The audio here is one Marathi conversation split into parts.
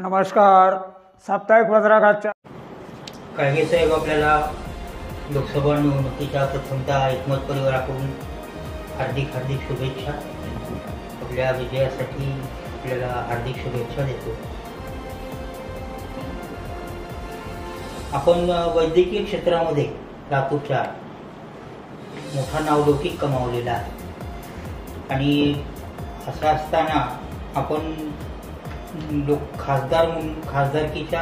नमस्कार. साप्ताहिक पत्रकाच्या काळगे साहेब, आपल्याला लोकसभा निवडणुकीच्या प्रथमतः एकमत परिवाराकडून हार्दिक हार्दिक शुभेच्छा. आपल्या विजयासाठी आपल्याला हार्दिक शुभेच्छा देतो. आपण वैद्यकीय क्षेत्रामध्ये लातूरच्या मोठा नावलौकिक कमावलेला आहे आणि असं असताना आपण खासदार म्हणून खासदारकीच्या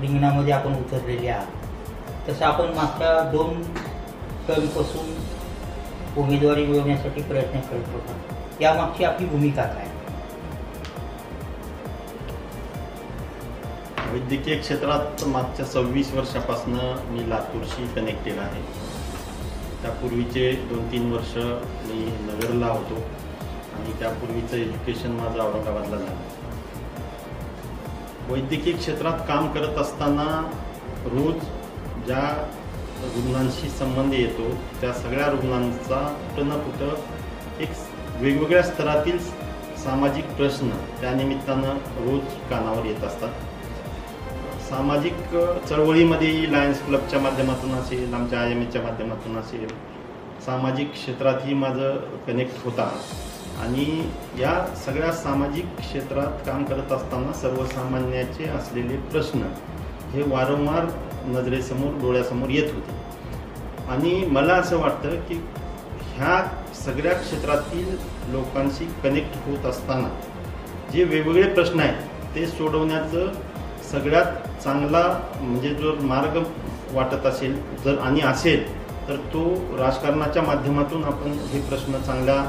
रिंगणामध्ये आपण उतरलेले आहात. तसं आपण मागच्या 2 टर्मपासून उमेदवारी मिळवण्यासाठी प्रयत्न करत होता. यामागची आपली भूमिका काय? वैद्यकीय क्षेत्रात मागच्या 26 वर्षापासून मी लातूरशी कनेक्टेड आहे. त्यापूर्वीचे 2-3 वर्ष मी नगरला होतो आणि त्यापूर्वीचं एज्युकेशन माझं औरंगाबादला झालं. वैद्यकीय क्षेत्रात काम करत असताना रोज ज्या रुग्णांशी संबंध येतो त्या सगळ्या रुग्णांचा कुठं ना कुठं एक वेगवेगळ्या स्तरातील सामाजिक प्रश्न त्यानिमित्तानं रोज कानावर येत असतात. सामाजिक चळवळीमध्ये लायन्स क्लबच्या माध्यमातून असेल, आमच्या IMAच्या माध्यमातून असेल, सामाजिक क्षेत्रातही माझं कनेक्ट होता आणि या सगळ्या सामाजिक क्षेत्रात काम करत असताना सर्वसामान्याचे असलेले प्रश्न हे वारंवार नजरेसमोर डोळ्यासमोर येत होते. आणि मला असं वाटतं की ह्या सगळ्या क्षेत्रातील लोकांशी कनेक्ट होत असताना जे वेगवेगळे प्रश्न आहेत ते सोडवण्याचं सगळ्यात चांगला म्हणजे जो मार्ग वाटत असेल जर आणि असेल तर तो राजकारणाच्या माध्यमातून आपण हे प्रश्न चांगल्या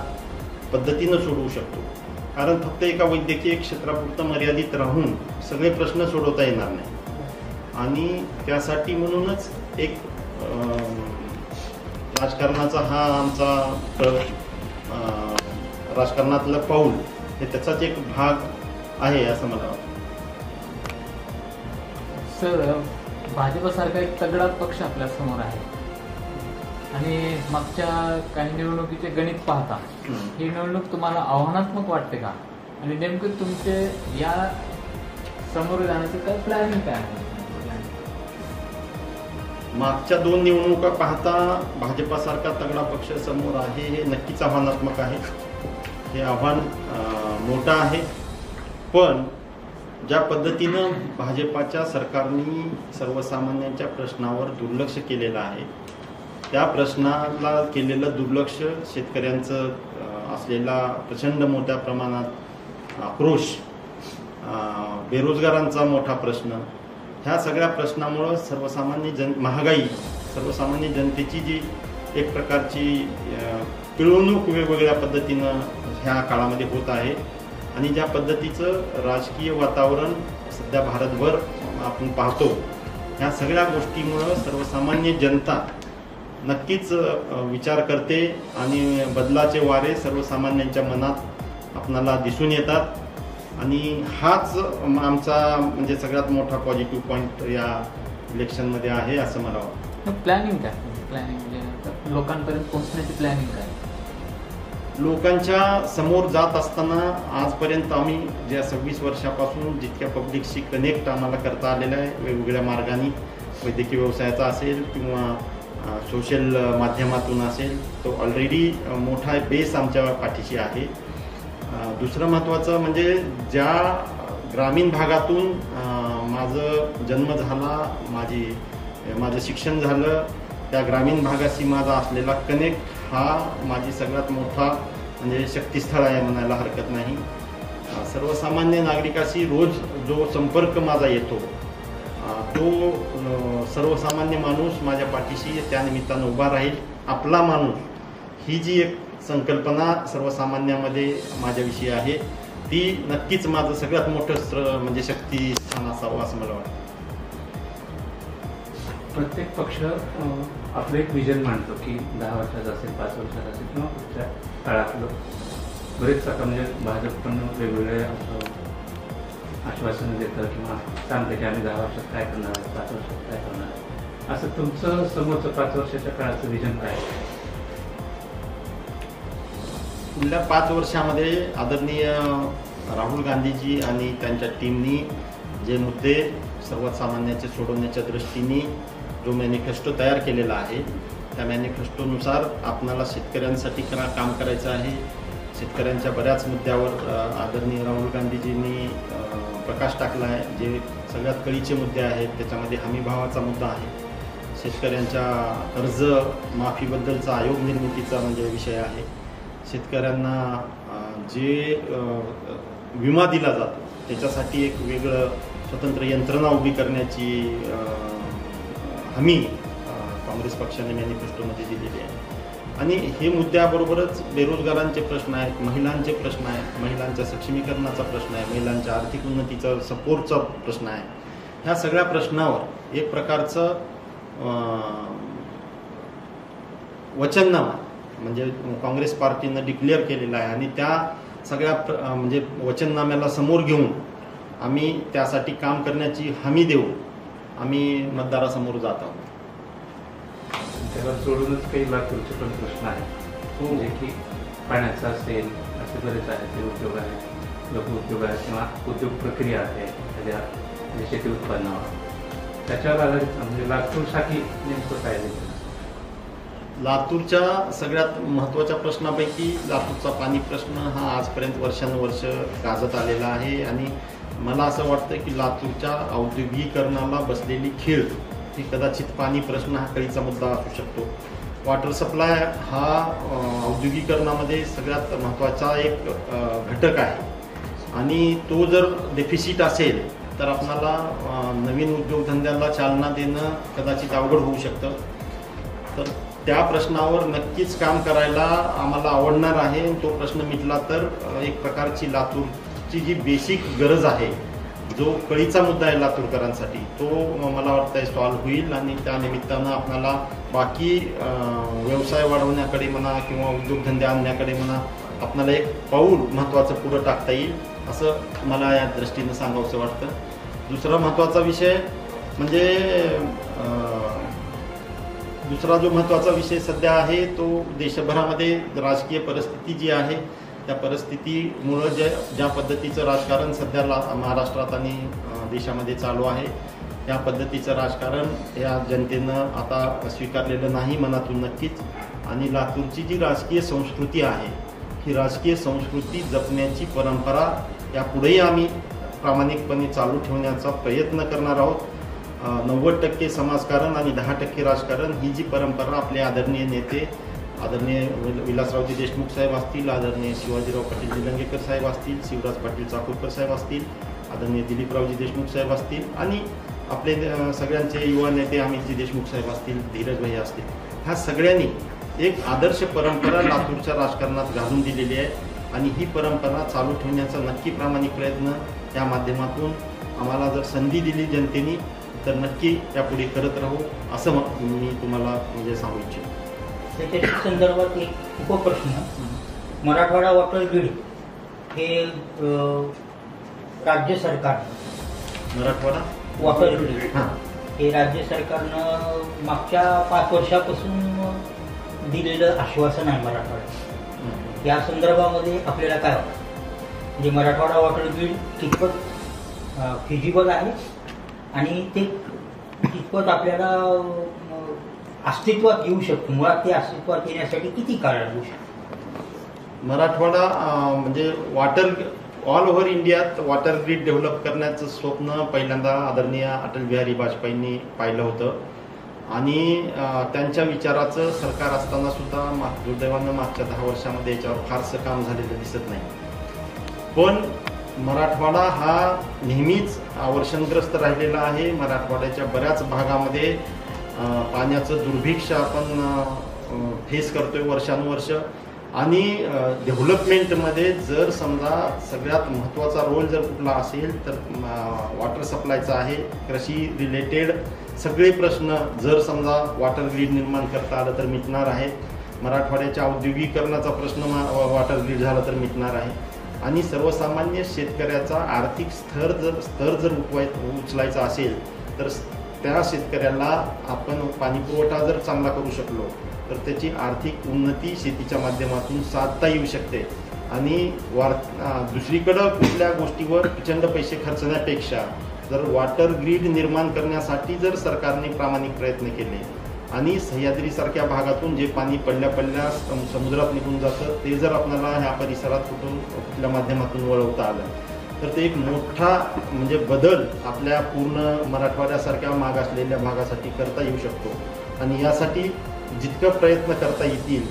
पद्धतीनं सोडवू शकतो. कारण फक्त एका वैद्यकीय क्षेत्रापुरतं मर्यादित राहून सगळे प्रश्न सोडवता येणार नाही आणि त्यासाठी म्हणूनच एक राजकारणाचा हा आमचा राजकारणातलं पाऊल हे त्याचाच एक भाग आहे असं मला वाटतं. सर, भाजपसारखा एक तगडा पक्ष आपल्या समोर आहे आणि मागच्या काही निवडणुकीचे गणित पाहता ही निवडणूक तुम्हाला आव्हानात्मक वाटते का? आणि नेमकं तुमचे या समोर जाण्याचं काय प्लॅनिंग काय आहे? मागच्या 2 निवडणुका पाहता भाजपासारखा तगडा पक्ष समोर आहे हे नक्कीच आव्हानात्मक आहे. हे आव्हान मोठं आहे. पण ज्या पद्धतीनं भाजपाच्या सरकारने सर्वसामान्यांच्या प्रश्नावर दुर्लक्ष केलेलं आहे त्या प्रश्नाला केलेलं दुर्लक्ष, शेतकऱ्यांचं असलेला प्रचंड मोठ्या प्रमाणात आक्रोश, बेरोजगारांचा मोठा प्रश्न, ह्या सगळ्या प्रश्नामुळं महागाई, सर्वसामान्य जनतेची जी एक प्रकारची पिळवणूक वेगवेगळ्या पद्धतीनं ह्या काळामध्ये होत आहे आणि ज्या पद्धतीचं राजकीय वातावरण सध्या भारतभर आपण पाहतो ह्या सगळ्या गोष्टीमुळं सर्वसामान्य जनता नक्कीच विचार करते आणि बदलाचे वारे सर्वसामान्यांच्या मनात आपणाला दिसून येतात आणि हाच आमचा म्हणजे सगळ्यात मोठा पॉझिटिव्ह पॉईंट या इलेक्शनमध्ये आहे असं मला वाटतं. प्लॅनिंग काय? प्लॅनिंग म्हणजे लोकांपर्यंत पोहोचण्याची प्लॅनिंग काय? लोकांच्या समोर जात असताना आजपर्यंत आम्ही ज्या 26 वर्षापासून जितक्या पब्लिकशी कनेक्ट आम्हाला करता आलेलं आहे वेगवेगळ्या मार्गाने, वैद्यकीय व्यवसायाचा असेल किंवा सोशल माध्यमातून असेल, तो ऑलरेडी मोठा बेस आमच्या पाठीशी आहे. दुसरं महत्त्वाचं म्हणजे ज्या ग्रामीण भागातून माझं जन्म झाला, माझं शिक्षण झालं, त्या ग्रामीण भागाशी माझा असलेला कनेक्ट हा माझी सगळ्यात मोठा म्हणजे शक्तीस्थळ आहे म्हणायला हरकत नाही. सर्वसामान्य नागरिकाशी रोज जो संपर्क माझा येतो तो सर्वसामान्य माणूस माझ्या पाठीशी त्या निमित्तानं उभा राहील. आपला माणूस ही जी एक संकल्पना सर्वसामान्यामध्ये माझ्याविषयी आहे ती नक्कीच माझं सगळ्यात मोठं म्हणजे शक्तीस्थान असावं असं मला वाटतं. प्रत्येक पक्ष आपलं एक विजन मांडतो की 10 वर्षाचं असेल, 5 वर्षाचं असेल किंवा पुढच्या काळातलं. बरेच आता म्हणजे भाजप पण वेगवेगळे आश्वासनं देतं किंवा सांगते की आम्ही 10 वर्षात काय करणार आहे, 5 वर्षात काय करणार आहे. असं तुमचं समोरचं 5 वर्षाच्या काळाचं विजन काय आहे? पुढल्या 5 वर्षामध्ये आदरणीय राहुल गांधीजी आणि त्यांच्या टीमनी जे मुद्दे सर्वसामान्याचे सोडवण्याच्या दृष्टीने जो मॅनिफेस्टो तयार केलेला आहे त्या मॅनिफेस्टोनुसार आपणाला शेतकऱ्यांसाठी काम करायचं आहे. शेतकऱ्यांच्या बऱ्याच मुद्द्यावर आदरणीय राहुल गांधीजींनी प्रकाश टाकला आहे. जे सगळ्यात कळीचे मुद्दे आहेत त्याच्यामध्ये हमी भावाचा मुद्दा आहे, शेतकऱ्यांच्या कर्ज माफीबद्दलचा आयोग निर्मितीचा म्हणजे विषय आहे, शेतकऱ्यांना जे विमा दिला जातो त्याच्यासाठी एक वेगळं स्वतंत्र यंत्रणा उभी करण्याची हमी काँग्रेस पक्षाने मॅनिफेस्टोमध्ये दिलेली आहे. आणि हे मुद्द्याबरोबरच बेरोजगारांचे प्रश्न आहेत, महिलांचे प्रश्न आहेत, महिलांच्या सक्षमीकरणाचा प्रश्न आहे, महिलांच्या आर्थिक उन्नतीचा सपोर्टचा प्रश्न आहे. ह्या सगळ्या प्रश्नावर एक प्रकारचं वचननामा म्हणजे काँग्रेस पार्टीनं डिक्लेअर केलेला आहे आणि त्या सगळ्या म्हणजे वचननाम्याला समोर घेऊन आम्ही त्यासाठी काम करण्याची हमी देऊन आम्ही मतदारासमोर जात आहोत. त्याला सोडूनच काही लातूरचे पण प्रश्न आहेत, म्हणजे की पाण्याचा असेल, असे बरेच आहेत, ते उद्योग आहेत, लघुउद्योग आहेत किंवा उद्योग प्रक्रिया आहे एखाद्या शेती उत्पन्नावर, त्याच्यावर आधारित म्हणजे लातूरसाठी नेमकं काय देतं? लातूरच्या सगळ्यात महत्त्वाच्या प्रश्नापैकी लातूरचा पाणी प्रश्न हा आजपर्यंत वर्षानुवर्ष गाजत आलेला आहे आणि मला असं वाटतं की लातूरच्या औद्योगिकीकरणाला बसलेली खीळ ही कदाचित पाणी प्रश्न हा कळीचा मुद्दा असू शकतो. वॉटर सप्लाय हा औद्योगिकीकरणामध्ये सगळ्यात महत्त्वाचा एक घटक आहे आणि तो जर डेफिसिट असेल तर आपणाला नवीन उद्योगधंद्याला चालना देणं कदाचित अवघड होऊ शकतं. तर त्या प्रश्नावर नक्कीच काम करायला आम्हाला आवडणार आहे. तो प्रश्न मिटला तर एक प्रकारची लातूरची जी बेसिक गरज आहे, जो कळीचा मुद्दा आहे लातूरकरांसाठी, तो मला वाटतं सॉल्व्ह होईल आणि त्या निमित्तानं आपल्याला बाकी व्यवसाय वाढवण्याकडे म्हणा किंवा उद्योगधंदे आणण्याकडे म्हणा आपल्याला एक पाऊल महत्त्वाचं पुढं टाकता येईल असं मला या दृष्टीनं सांगावंसं वाटतं. दुसरा महत्त्वाचा विषय म्हणजे दुसरा जो महत्त्वाचा विषय सध्या आहे तो देशभरामध्ये राजकीय परिस्थिती जी आहे त्या परिस्थितीमुळं ज्या पद्धतीचं राजकारण सध्या महाराष्ट्रात आणि देशामध्ये चालू आहे त्या पद्धतीचं राजकारण या जनतेनं आता स्वीकारलेलं नाही मनातून नक्कीच. आणि लातूरची जी राजकीय संस्कृती आहे ही राजकीय संस्कृती जपण्याची परंपरा यापुढेही आम्ही प्रामाणिकपणे चालू ठेवण्याचा प्रयत्न करणार आहोत. 90% समाजकारण आणि 10% राजकारण ही जी परंपरा आपले आदरणीय नेते आदरणीय विलासरावजी देशमुख साहेब असतील, आदरणीय शिवाजीराव पाटील निलंगेकर साहेब असतील, शिवराज पाटील चाकूरकर साहेब असतील, आदरणीय दिलीपरावजी देशमुख साहेब असतील आणि आपले सगळ्यांचे युवा नेते अमितजी देशमुख साहेब असतील, धीरज भाई असतील, ह्या सगळ्यांनी एक आदर्श परंपरा लातूरच्या राजकारणात घालून दिलेली आहे आणि ही परंपरा चालू ठेवण्याचा नक्की प्रामाणिक प्रयत्न या माध्यमातून आम्हाला जर संधी दिली जनतेने तर नक्की त्यापुढे करत राहू असं मी तुम्हाला म्हणजे सांगू इच्छितो. त्याच्या संदर्भात एक उपप्रश्न, मराठवाडा वॉटर ग्रीड हे राज्य सरकार मराठवाडा वॉटर ग्रीड हे राज्य सरकारनं मागच्या 5 वर्षापासून दिलेलं आश्वासन आहे मराठवाड्यात. या संदर्भामध्ये आपल्याला काय वाटतं, म्हणजे मराठवाडा वॉटर ग्रीड कितपत फिजिबल आहे आणि ते कितपत आपल्याला अस्तित्वात येऊ शकतो, मुळात ते अस्तित्वात येण्यासाठी किती काळ लागू शकतो? मराठवाडा म्हणजे वॉटर ऑल ओव्हर इंडियात वॉटर ग्रीड डेव्हलप करण्याचं स्वप्न पहिल्यांदा आदरणीय अटल बिहारी वाजपेयींनी पाहिलं होतं आणि त्यांच्या विचाराचं सरकार असताना सुद्धा दुर्दैवानं मागच्या 10 वर्षामध्ये याच्यावर फारसं काम झालेलं दिसत नाही. पण मराठवाडा हा नेहमीच अवर्षणग्रस्त राहिलेला आहे. मराठवाड्याच्या बऱ्याच भागामध्ये पाण्याचं दुर्भिक्ष आपण फेस करतोय वर्षानुवर्ष आणि डेव्हलपमेंटमध्ये जर समजा सगळ्यात महत्त्वाचा रोल जर कुठला असेल तर वॉटर सप्लायचा आहे. कृषी रिलेटेड सगळे प्रश्न जर समजा वॉटर ग्रीड निर्माण करता आलं तर मिटणार आहेत. मराठवाड्याच्या औद्योगिकीकरणाचा प्रश्न वॉटर ग्रीड झाला तर मिटणार आहे आणि सर्वसामान्य शेतकऱ्याचा आर्थिक स्तर जर उचलायचा असेल तर त्या शेतकऱ्याला आपण पाणीपुरवठा जर चांगला करू शकलो तर त्याची आर्थिक उन्नती शेतीच्या माध्यमातून साधता येऊ शकते आणि दुसरीकडं कुठल्या गोष्टीवर प्रचंड पैसे खर्चण्यापेक्षा जर वॉटर ग्रीड निर्माण करण्यासाठी जर सरकारने प्रामाणिक प्रयत्न केले आणि सह्याद्रीसारख्या भागातून जे पाणी पडल्या समुद्रात निघून जातं ते जर आपल्याला ह्या परिसरात कुठल्या माध्यमातून वळवता आलं तर ते एक मोठा म्हणजे बदल आपल्या पूर्ण मराठवाड्यासारख्या मागासलेल्या भागासाठी करता येऊ शकतो. आणि यासाठी जितकं प्रयत्न करता येतील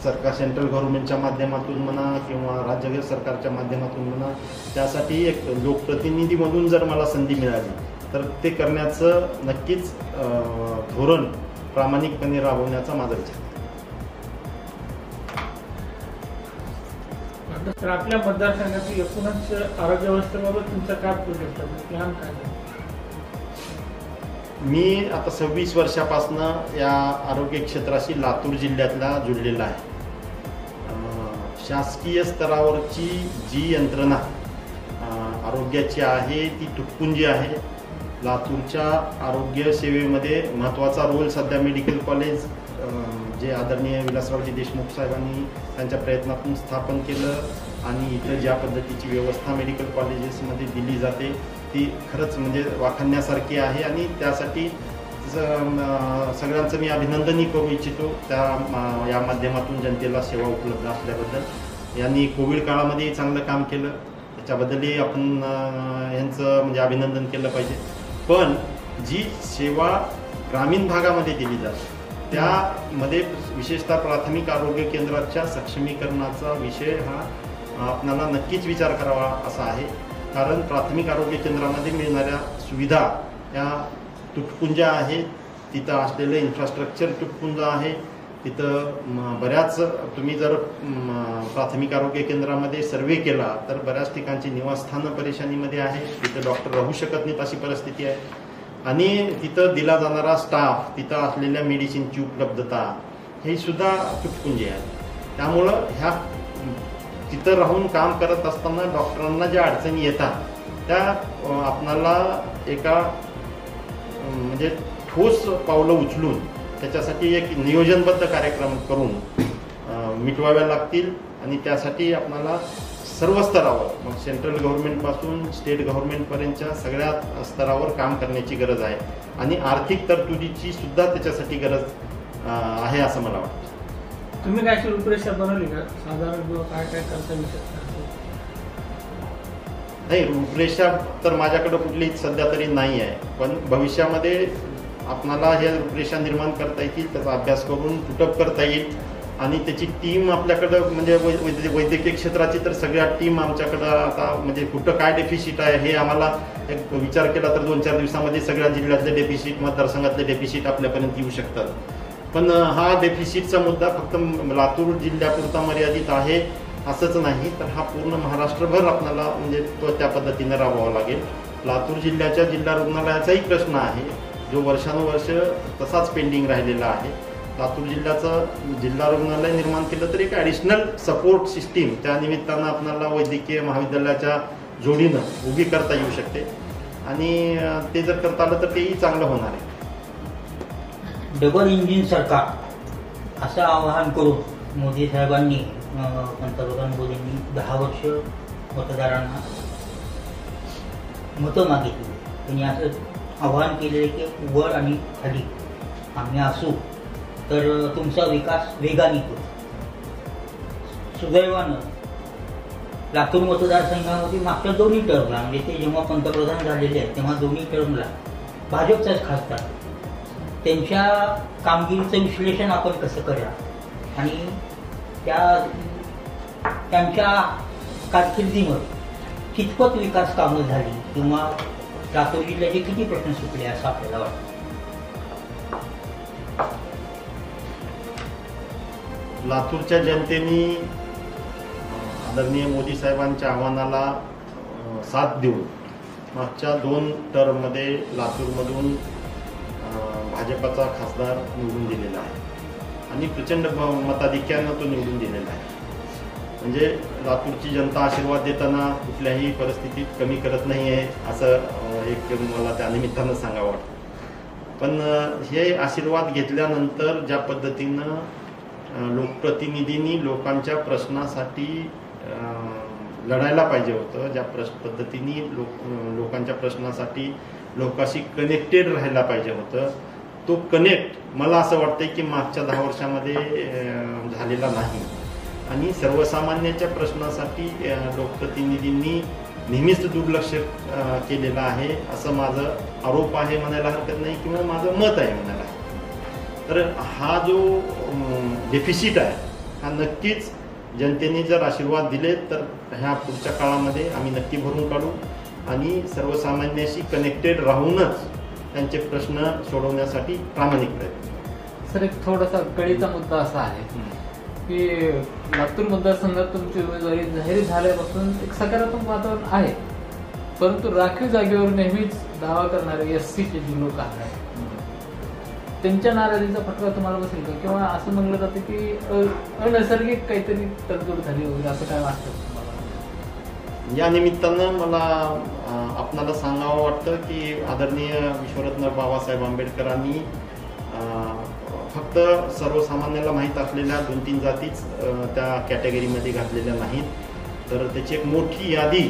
सरकार सेंट्रल गव्हर्नमेंटच्या माध्यमातून म्हणा किंवा राज्य सरकारच्या माध्यमातून म्हणा त्यासाठी एक लोकप्रतिनिधी म्हणून जर मला संधी मिळाली तर ते करण्याचं नक्कीच धोरण प्रामाणिकपणे राबवण्याचा माझा विचार. तर आपल्या मतदारसंघाची एकूणच आरोग्य व्यवस्थेबाबत तुमचा काय प्रोजेक्ट आहे, प्लॅन काय आहे? मी आता 26 वर्षापासून या आरोग्य क्षेत्राशी लातूर जिल्ह्यातला जुळलेला आहे. शासकीय स्तरावरची जी यंत्रणा आरोग्याची आहे ती तुटपुंजी आहे. लातूरच्या आरोग्य सेवेमध्ये महत्त्वाचा रोल सध्या मेडिकल कॉलेज जे आदरणीय विलासरावजी देशमुख साहेबांनी त्यांच्या प्रयत्नातून स्थापन केलं आणि इथं ज्या पद्धतीची व्यवस्था मेडिकल कॉलेजेसमध्ये दिली जाते ती खरंच म्हणजे वाखाणण्यासारखी आहे आणि त्यासाठी सगळ्यांचं मी अभिनंदनही करू इच्छितो. या माध्यमातून जनतेला सेवा उपलब्ध असल्याबद्दल यांनी कोविड काळामध्येही चांगलं काम केलं त्याच्याबद्दलही आपण यांचं म्हणजे अभिनंदन केलं पाहिजे. पण जी सेवा ग्रामीण भागामध्ये दिली जाते त्यामध्ये विशेषतः प्राथमिक आरोग्य केंद्राच्या सक्षमीकरणाचा विषय हा आपल्याला नक्कीच विचार करावा असा आहे. कारण प्राथमिक आरोग्य केंद्रामध्ये मिळणाऱ्या सुविधा या तुटपुंज्या आहेत. तिथं असलेलं इन्फ्रास्ट्रक्चर तुटपुंज आहे. तिथं बऱ्याच तुम्ही जर प्राथमिक आरोग्य केंद्रामध्ये सर्वे केला तर बऱ्याच ठिकाणची निवासस्थानं परेशानीमध्ये आहे. तिथं डॉक्टर राहू शकत नाहीत अशी परिस्थिती आहे. आणि तिथं दिला जाणारा स्टाफ तिथं असलेल्या मेडिसिनची उपलब्धता हे सुद्धा तुटपुंजी आहे. त्यामुळं ह्या तिथं राहून काम करत असताना डॉक्टरांना ज्या अडचणी येतात त्या आपणाला एका म्हणजे ठोस पावलं उचलून त्याच्यासाठी एक नियोजनबद्ध कार्यक्रम करून मिटवाव्या लागतील. आणि त्यासाठी आपल्याला सर्व स्तरावर मग सेंट्रल गव्हर्नमेंटपासून स्टेट गव्हर्नमेंटपर्यंतच्या सगळ्या स्तरावर काम करण्याची गरज आहे. आणि आर्थिक तरतुदीची सुद्धा त्याच्यासाठी गरज आहे असं मला वाटतं. तुम्ही काय रूपरेषा बनवली का साधारण काय काय करता येऊ शकता? नाही रूपरेषा तर माझ्याकडे कुठली सध्या तरी नाही आहे. पण भविष्यामध्ये आपणाला ह्या रूपरेषा निर्माण करता येतील त्याचा अभ्यास करून पुटअप करता येईल. आणि त्याची टीम आपल्याकडं म्हणजे वैद्यकीय क्षेत्राची तर सगळ्या टीम आमच्याकडं आता म्हणजे कुठं काय डेफिसिट आहे हे आम्हाला एक विचार केला तर 2-4 दिवसामध्ये सगळ्या जिल्ह्यातले डेफिसिट मतदारसंघातले डेफिसिट आपल्यापर्यंत येऊ शकतात. पण हा डेफिसिटचा मुद्दा फक्त लातूर जिल्ह्यापुरता मर्यादित आहे असंच नाही तर हा पूर्ण महाराष्ट्रभर आपल्याला म्हणजे तो त्या पद्धतीने राबवावा लागेल. लातूर जिल्ह्याच्या जिल्हा रुग्णालयाचाही प्रश्न आहे जो वर्षानुवर्ष तसाच पेंडिंग राहिलेला आहे. लातूर जिल्ह्याचं जिल्हा रुग्णालय निर्माण केलं तर एक ॲडिशनल सपोर्ट सिस्टीम त्या निमित्तानं आपल्याला वैद्यकीय महाविद्यालयाच्या जोडीनं उभी करता येऊ शकते. आणि ते जर करता आलं तर तेही चांगलं होणार आहे. डबल इंजिन सरकार असं आवाहन करून मोदी साहेबांनी पंतप्रधान मोदींनी 10 वर्ष मतदारांना मतं मागितली. त्यांनी असं आवाहन केलेलं की वर आणि खाली आम्ही असू तर तुमचा विकास वेगाने होतो. सुदैवानं लातूर मतदारसंघामध्ये मागच्या दोन्ही टर्मला म्हणजे ते जेव्हा पंतप्रधान झालेले आहेत तेव्हा दोन्ही टर्मला भाजपचाच खासदार त्यांच्या कामगिरीचं विश्लेषण आपण कसं करा आणि त्यांच्या कारकिर्दीमध्ये कितपत विकास कामं झाली किंवा लातूर जिल्ह्याचे किती प्रश्न सुटले असं आपल्याला वाटतं. लातूरच्या जनतेने आदरणीय मोदी साहेबांच्या आव्हानाला साथ देऊन मागच्या 2 टर्ममध्ये लातूरमधून भाजपचा खासदार निवडून दिलेला आहे आणि प्रचंड मताधिक्यानं तो निवडून दिलेला आहे. म्हणजे लातूरची जनता आशीर्वाद देताना कुठल्याही परिस्थितीत कमी करत नाही आहे असं एक मला त्या निमित्तानं सांगावं वाटतं. पण हे आशीर्वाद घेतल्यानंतर ज्या पद्धतीनं लोकप्रतिनिधींनी लोकांच्या प्रश्नासाठी लढायला पाहिजे होतं, ज्या पद्धतीने लोकांच्या प्रश्नासाठी लोकांशी कनेक्टेड राहायला पाहिजे होतं, तो कनेक्ट मला असं वाटतंय की मागच्या 10 वर्षामध्ये झालेला नाही. आणि सर्वसामान्यांच्या प्रश्नासाठी लोकप्रतिनिधींनी नेहमीच दुर्लक्ष केलेलं आहे, असं माझं आरोप आहे म्हणायला हरकत नाही, किंवा माझं मत आहे म्हणायला. तर हा जो डेफिसिट आहे हा नक्कीच जनतेने जर आशीर्वाद दिले तर ह्या पुढच्या काळामध्ये आम्ही नक्की भरून काढू आणि सर्वसामान्यांशी कनेक्टेड राहूनच त्यांचे प्रश्न सोडवण्यासाठी प्रामाणिक प्रयत्न. सर, एक थोडासा कळीचा मुद्दा असा आहे की लातूर मतदारसंघात तुमची उमेदवारी जाहीर झाल्यापासून एक सकारात्मक वातावरण आहे, परंतु राखीव जागेवर नेहमीच दावा करणारे SCचे जे लोक आहेत त्यांच्या नाराजीचा फटका तुम्हाला बसेल का, किंवा असं म्हणलं जातं की अनैसर्गिक काहीतरी तडजोड झाली वगैरे, असं काय वाटतं तुम्हाला? या निमित्तानं मला आपणाला सांगावं वाटतं की आदरणीय विश्वरत्न बाबासाहेब आंबेडकरांनी फक्त सर्वसामान्याला माहीत असलेल्या 2-3 जातीच त्या कॅटेगरीमध्ये घातलेल्या नाहीत, तर त्याची एक मोठी यादी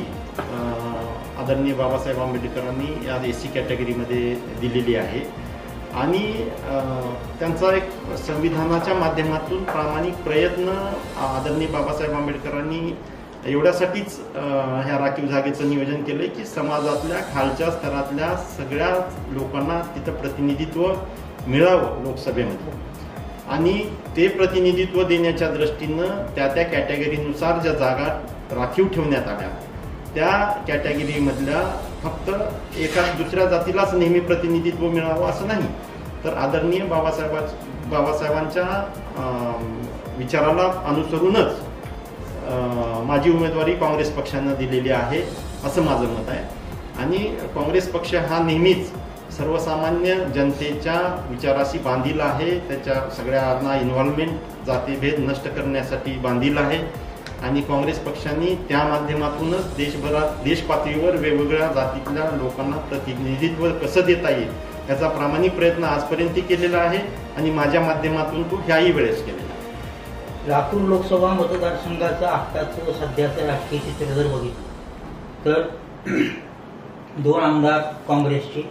आदरणीय बाबासाहेब आंबेडकरांनी या SC कॅटेगरीमध्ये दिलेली आहे. आणि त्यांचा एक संविधानाच्या माध्यमातून प्रामाणिक प्रयत्न आदरणीय बाबासाहेब आंबेडकरांनी एवढ्यासाठीच ह्या राखीव जागेचं नियोजन केलंय की समाजातल्या खालच्या स्तरातल्या सगळ्या लोकांना तिथं प्रतिनिधित्व मिळावं लोकसभेमध्ये, आणि ते प्रतिनिधित्व देण्याच्या दृष्टीनं त्या कॅटेगरीनुसार ज्या जागा राखीव ठेवण्यात आल्या त्या कॅटेगरीमधल्या फक्त एका दुसऱ्या जातीलाच नेहमी प्रतिनिधित्व मिळावं असं नाही, तर आदरणीय बाबासाहेबांच्या विचाराला अनुसरूनच माझी उमेदवारी काँग्रेस पक्षानं दिलेली आहे असं माझं मत आहे. आणि काँग्रेस पक्ष हा नेहमीच सर्वसामान्य जनतेच्या विचाराशी बांधील आहे, त्याच्या सगळ्यांना इन्व्हॉल्वमेंट जातीभेद नष्ट करण्यासाठी बांधील आहे. आणि काँग्रेस पक्षांनी त्या माध्यमातूनच देश पातळीवर वेगवेगळ्या जातीतल्या लोकांना प्रतिनिधित्व कसं देता येईल याचा प्रामाणिक प्रयत्न आजपर्यंत केलेला आहे आणि माझ्या माध्यमातून तो ह्याही वेळेस केलेला आहे. लातूर लोकसभा मतदारसंघाचं आत्ताचं सध्याचं राजकीय चित्र जर बघितलं तर 2 आमदार काँग्रेसचे,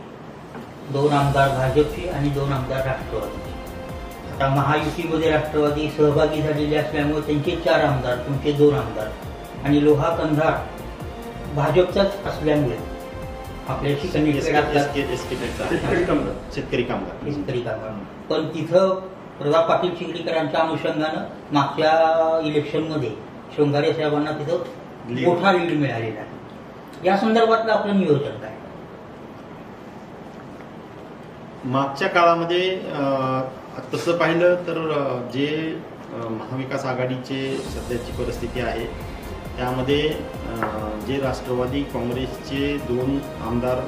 2 आमदार भाजपचे आणि 2 आमदार राष्ट्रवादीचे. आता महायुतीमध्ये राष्ट्रवादी सहभागी झालेले असल्यामुळे त्यांचे 4 आमदार, तुमचे 2 आमदार, आणि लोहा कंधार भाजपचाच असल्यामुळे आपल्याशी शेतकरी कामगार. पण तिथं प्रताप पाटील चिखलीकरांच्या अनुषंगानं मागच्या इलेक्शनमध्ये शृंगारे साहेबांना तिथं मोठा लीड मिळालेला आहे. या संदर्भातलं आपलं नियोजन काय? मागच्या काळामध्ये तसं पाहिलं तर जे महाविकास आघाडीचे सध्याची परिस्थिती आहे त्यामध्ये जे राष्ट्रवादी काँग्रेसचे 2 आमदार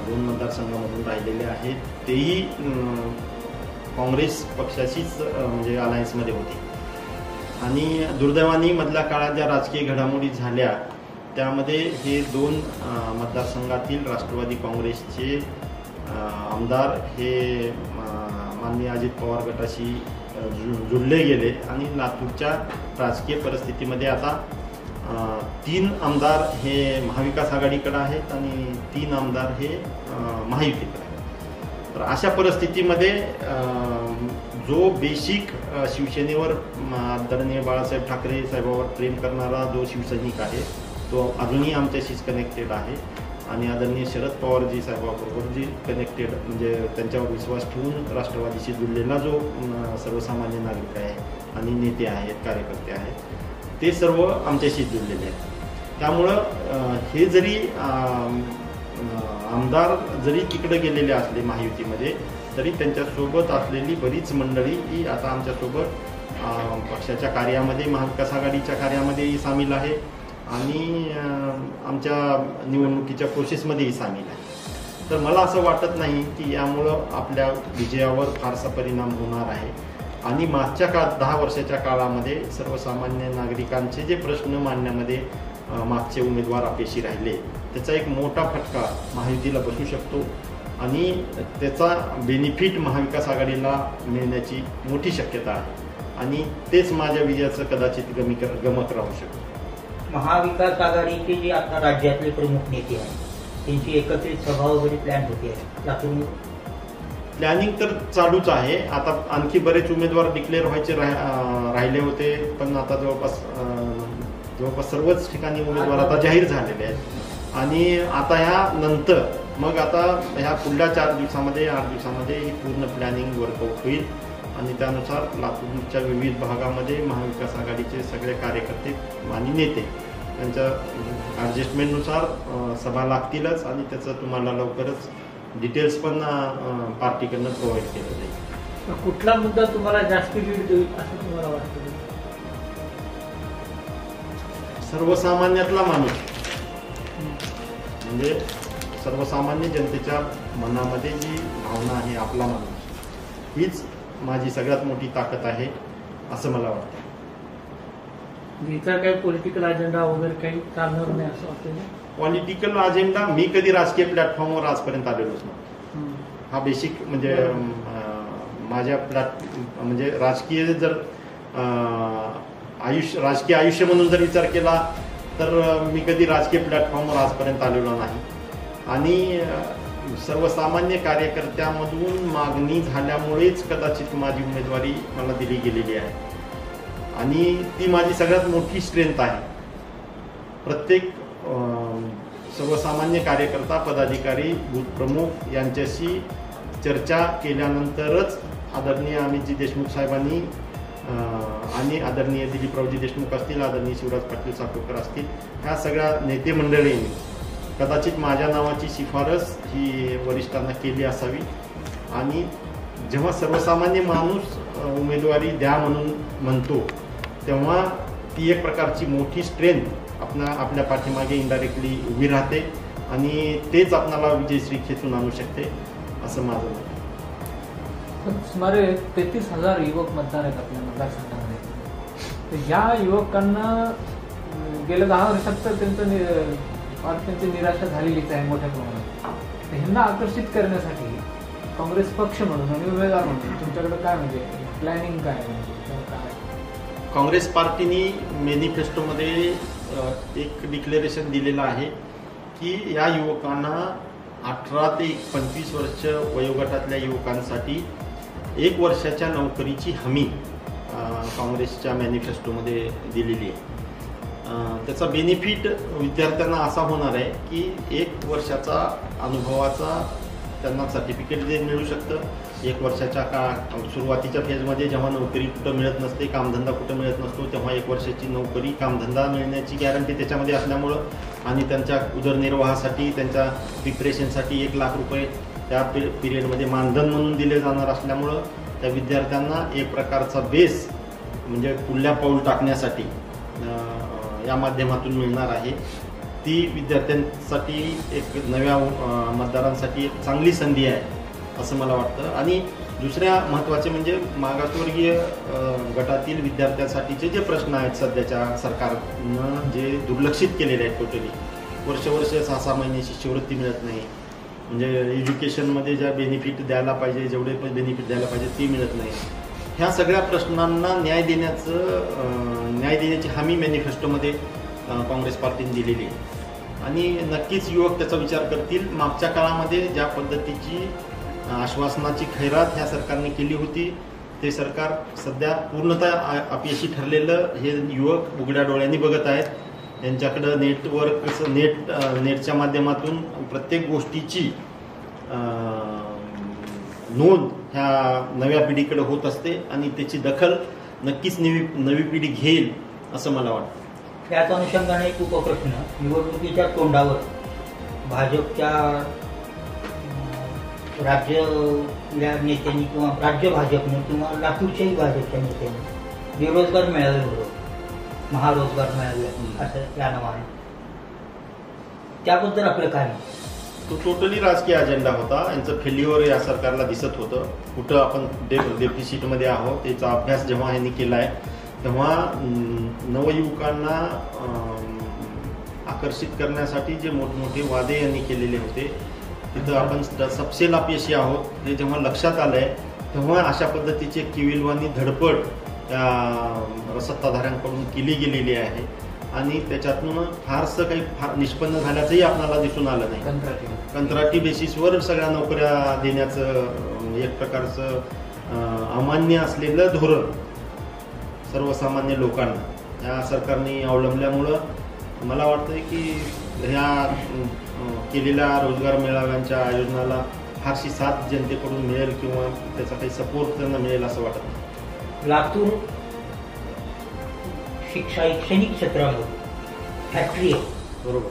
2 मतदारसंघामधून राहिलेले आहेत तेही काँग्रेस पक्षाशीच म्हणजे अलायन्समध्ये होते. आणि दुर्दैवाने मधल्या काळात ज्या राजकीय घडामोडी झाल्या त्यामध्ये हे 2 मतदारसंघातील राष्ट्रवादी काँग्रेसचे आमदार हे माननीय अजित पवार गटाशी जुळले गेले आणि लातूरच्या राजकीय परिस्थितीमध्ये आता 3 आमदार हे महाविकास आघाडीकडे आहेत आणि 3 आमदार हे महायुतीकडे आहेत. तर अशा परिस्थितीमध्ये जो बेसिक शिवसेनेवर आदरणीय बाळासाहेब ठाकरे साहेबांवर प्रेम करणारा जो शिवसैनिक आहे तो अजूनही आमच्याशीच कनेक्टेड आहे आणि आदरणीय शरद पवारजी साहेबांबरोबर जी कनेक्टेड म्हणजे त्यांच्यावर विश्वास ठेवून राष्ट्रवादीशी जुळलेला जो सर्वसामान्य नागरिक आहे आणि नेते आहेत, कार्यकर्ते आहेत, ते सर्व आमच्याशी जुळलेले आहेत. त्यामुळं हे जरी आमदार जरी तिकडे गेलेले असले महायुतीमध्ये तरी त्यांच्यासोबत असलेली बरीच मंडळी ही आता आमच्यासोबत पक्षाच्या कार्यामध्ये महाविकास आघाडीच्या कार्यामध्येही सामील आहे आणि आमच्या निवडणुकीच्या प्रोसेसमध्येही सामील आहे. तर मला असं वाटत नाही की यामुळं आपल्या विजयावर फारसा परिणाम होणार आहे. आणि मागच्या 10 वर्षाच्या काळामध्ये सर्वसामान्य नागरिकांचे जे प्रश्न मांडण्यामध्ये मागचे उमेदवार अपयशी राहिले त्याचा एक मोठा फटका महायुतीला बसू शकतो आणि त्याचा बेनिफिट महाविकास आघाडीला मिळण्याची मोठी शक्यता आहे आणि तेच माझ्या विजयाचं कदाचित गमक राहू शकतो. महाविकास आघाडीचे जे आता राज्यातले प्रमुख नेते आहेत त्यांची एकत्रित सभा वगैरे प्लॅन होते आहे लातूरमध्ये? प्लॅनिंग तर चालूच आहे. आता आणखी बरेच उमेदवार डिक्लेअर व्हायचे राहिले होते, पण आता जवळपास सर्वच ठिकाणी उमेदवार आता जाहीर झालेले आहेत. आणि आता ह्या नंतर मग आता ह्या पुढल्या 4 दिवसामध्ये 8 दिवसामध्ये ही पूर्ण प्लॅनिंग वर्कआउट होईल आणि त्यानुसार लातूरच्या विविध भागामध्ये महाविकास आघाडीचे सगळे कार्यकर्ते आणि नेते त्यांच्या ॲडजस्टमेंटनुसार सभा लागतीलच आणि त्याचं तुम्हाला लवकरच डिटेल्स पण पार्टीकडनं प्रोव्हाइड केलं जाईल. कुठला मुद्दा तुम्हाला जास्त लीड देईल असं तुम्हाला वाटतं? सर्वसामान्यातला माणूस, म्हणजे सर्वसामान्य जनतेच्या मनामध्ये जी भावना आहे आपला माणूस, हीच माझी सगळ्यात मोठी ताकद आहे असं मला वाटतं. इतर काही पॉलिटिकल अजेंडा वगैरे काही चालणार नाही असं वाटतं? पॉलिटिकल अजेंडा मी कधी राजकीय प्लॅटफॉर्मवर आजपर्यंत आलेलोच नाही. हा बेसिक म्हणजे माझ्या म्हणजे राजकीय जर राजकीय आयुष्य म्हणून जर विचार केला तर मी कधी राजकीय प्लॅटफॉर्मवर आजपर्यंत आलेलो नाही. आणि सर्वसामान्य कार्यकर्त्यामधून मागणी झाल्यामुळेच कदाचित माझी उमेदवारी मला दिली गेलेली आहे आणि ती माझी सगळ्यात मोठी स्ट्रेंथ आहे. प्रत्येक सर्वसामान्य कार्यकर्ता, पदाधिकारी, बूथ प्रमुख यांच्याशी चर्चा केल्यानंतरच आदरणीय अमितजी देशमुख साहेबांनी आणि आदरणीय दिलीपरावजी देशमुख असतील, आदरणीय शिवराज पाटील साकोकर असतील, ह्या सगळ्या नेते मंडळींनी कदाचित माझ्या नावाची शिफारस ही वरिष्ठांना केली असावी. आणि जेव्हा सर्वसामान्य माणूस उमेदवारी द्या म्हणून म्हणतो तेव्हा ती एक प्रकारची मोठी स्ट्रेंथ आपल्या पाठीमागे इनडायरेक्टली उभी राहते आणि तेच आपल्याला विजयश्री खेचून आणू शकते असं माझं मत. सुमारे 33,000 युवक मतदार आहेत आपल्या मतदारसंघामध्ये. तर या युवकांना गेल्या 10 वर्षात तर त्यांची निराशा झालेलीच आहे मोठ्या प्रमाणात. ह्यांना आकर्षित करण्यासाठी काँग्रेस पक्ष म्हणून आणि उमेदवार म्हणून तुमच्याकडे काय म्हणजे प्लॅनिंग काय आहे? काँग्रेस पार्टीने मॅनिफेस्टोमध्ये एक डिक्लेरेशन दिलेलं आहे की या युवकांना 18 ते 25 वर्ष वयोगटातल्या युवकांसाठी 1 वर्षाच्या नोकरीची हमी काँग्रेसच्या मॅनिफेस्टोमध्ये दिलेली आहे. त्याचा बेनिफिट विद्यार्थ्यांना असा होणार आहे की 1 वर्षाचा अनुभवाचा त्यांना सर्टिफिकेट मिळू शकतं. 1 वर्षाच्या सुरुवातीच्या फेजमध्ये जेव्हा नोकरी कुठं मिळत नसते, कामधंदा कुठं मिळत नसतो, तेव्हा 1 वर्षाची नोकरी, कामधंदा मिळण्याची गॅरंटी त्याच्यामध्ये असल्यामुळं आणि त्यांच्या उदरनिर्वाहासाठी, त्यांच्या प्रिपरेशनसाठी 1 लाख रुपये त्या पिरियडमध्ये मानधन म्हणून दिले जाणार असल्यामुळं त्या विद्यार्थ्यांना एक प्रकारचा बेस म्हणजे पुढल्या पाऊल टाकण्यासाठी या माध्यमातून मिळणार आहे. ती विद्यार्थ्यांसाठी एक नव्या मतदारांसाठी एक चांगली संधी आहे असं मला वाटतं. आणि दुसऱ्या महत्त्वाचे म्हणजे मागासवर्गीय गटातील विद्यार्थ्यांसाठीचे जे प्रश्न आहेत सध्याच्या सरकारनं जे दुर्लक्षित केलेले आहेत टोटली, वर्ष 6-6 महिने शिष्यवृत्ती मिळत नाही, म्हणजे एज्युकेशनमध्ये ज्या बेनिफिट द्यायला पाहिजे, जेवढे पण बेनिफिट द्यायला पाहिजे ती मिळत नाही. ह्या सगळ्या प्रश्नांना न्याय देण्याची हमी मॅनिफेस्टोमध्ये काँग्रेस पार्टीने दिलेली आहे आणि नक्कीच युवक त्याचा विचार करतील. मागच्या काळामध्ये ज्या पद्धतीची आश्वासनाची खैरात ह्या सरकारने केली होती ते सरकार सध्या पूर्णतः अपयशी ठरलेलं हे युवक उघड्या डोळ्यांनी बघत आहेत. यांच्याकडं नेटच्या माध्यमातून प्रत्येक गोष्टीची नोंद ह्या नव्या पिढीकडे होत असते आणि त्याची दखल नक्कीच नवी पिढी घेईल असं मला वाटतं. त्याच अनुषंगाने एक उपप्रश्न, निवडणुकीच्या तोंडावर भाजपच्या राज्यातल्या नेत्यांनी किंवा राज्य भाजपने किंवा लातूरच्याही भाजपच्या नेत्यांनी बेरोजगार मेळावे होतो, महारोजगार मेळावे असं या नावाने, त्याबद्दल आपलं काय? तो टोटली राजकीय अजेंडा होता. यांचं फेल्युअर या सरकारला दिसत होतं. कुठं आपण डेफिसिटमध्ये आहोत याचा अभ्यास जेव्हा यांनी केला आहे तेव्हा नवयुवकांना आकर्षित करण्यासाठी जे मोठमोठे वादे यांनी केलेले होते तिथं आपण सपशेल अपयशी आहोत हे जेव्हा लक्षात आलं आहे तेव्हा अशा पद्धतीची केविलवाणी धडपड त्या सत्ताधाऱ्यांकडून केली गेलेली आहे आणि त्याच्यातून फारसं काही निष्पन्न झाल्याचंही आपल्याला दिसून आलं नाही. कंत्राटी बेसिसवर सगळ्या नोकऱ्या देण्याचं एक प्रकारचं अमान्य असलेलं धोरण सर्वसामान्य लोकांना या सरकारने अवलंबल्यामुळं मला वाटतं की ह्या केलेल्या रोजगार मेळाव्यांच्या आयोजनाला फारशी साथ जनतेकडून मिळेल किंवा त्याचा काही सपोर्ट त्यांना मिळेल असं वाटत नाही. लातूर शैक्षणिक क्षेत्रामध्ये फॅक्टरी आहे, बरोबर.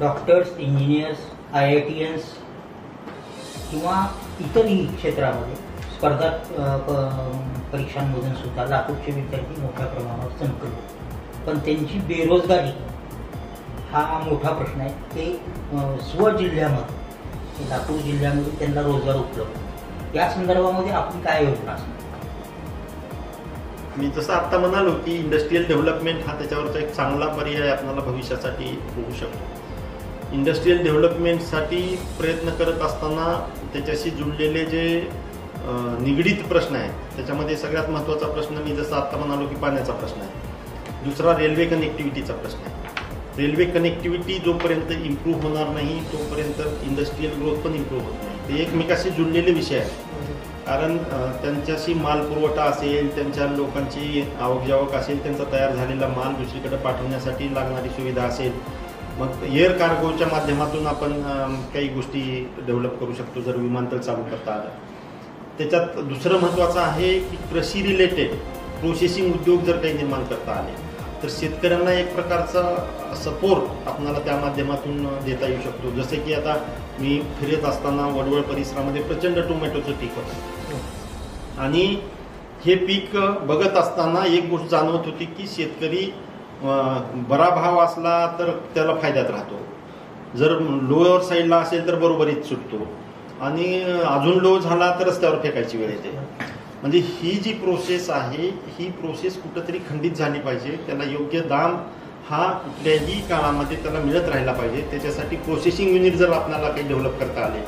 डॉक्टर्स, इंजिनियर्स, IITians किंवा इतरही क्षेत्रामध्ये स्पर्धा परीक्षांमधून सुद्धा लातूरचे विद्यार्थी मोठ्या प्रमाणावर संकल्प, पण त्यांची बेरोजगारी हा मोठा प्रश्न आहे. ते स्वजिल्ह्यामध्ये लातूर जिल्ह्यामध्ये त्यांना रोजगार उपलब्ध, या संदर्भामध्ये आपली काय योजना असणार? मी जसं आता म्हणालो की इंडस्ट्रीयल डेव्हलपमेंट हा त्याच्यावरचा एक चांगला पर्याय आपल्याला भविष्यासाठी होऊ शकतो. इंडस्ट्रीयल डेव्हलपमेंटसाठी प्रयत्न करत असताना त्याच्याशी जुळलेले जे निगडीत प्रश्न आहेत त्याच्यामध्ये सगळ्यात महत्त्वाचा प्रश्न मी जसं आता म्हणालो की पाण्याचा प्रश्न आहे. दुसरा रेल्वे कनेक्टिव्हिटीचा प्रश्न आहे. रेल्वे कनेक्टिव्हिटी जोपर्यंत इम्प्रूव्ह होणार नाही तोपर्यंत इंडस्ट्रीयल ग्रोथ पण इम्प्रूव्ह होत नाही. ते एकमेकाशी जुळलेले विषय आहेत. कारण त्यांच्याशी माल पुरवठा असेल, त्यांच्या लोकांची आवक जावक असेल, त्यांचा तयार झालेला माल दुसरीकडे पाठवण्यासाठी लागणारी सुविधा असेल, मग एअर कार्गोच्या माध्यमातून आपण काही गोष्टी डेव्हलप करू शकतो जर विमानतळ चालू करता आलं. त्याच्यात दुसरं महत्त्वाचं आहे की कृषी रिलेटेड प्रोसेसिंग उद्योग जर काही निर्माण करता आले तर शेतकऱ्यांना एक प्रकारचा सपोर्ट आपल्याला त्या माध्यमातून देता येऊ शकतो. जसे की आता मी फिरत असताना वडवळ परिसरामध्ये प्रचंड टोमॅटोचं पीक होतं आणि हे पीक बघत असताना एक गोष्ट जाणवत होती की शेतकरी बरा भाव असला तर त्याला फायद्यात राहतो, जर लोअर साईडला असेल तर बरोबरीत सुटतो आणि अजून लो झाला तर रस्त्यावर फेकायची वेळ येते. म्हणजे ही जी प्रोसेस आहे ही प्रोसेस कुठंतरी खंडित झाली पाहिजे. त्याला योग्य दाम हा कुठल्याही काळामध्ये त्याला मिळत राहिला पाहिजे. त्याच्यासाठी प्रोसेसिंग युनिट जर आपल्याला काही डेव्हलप करता आले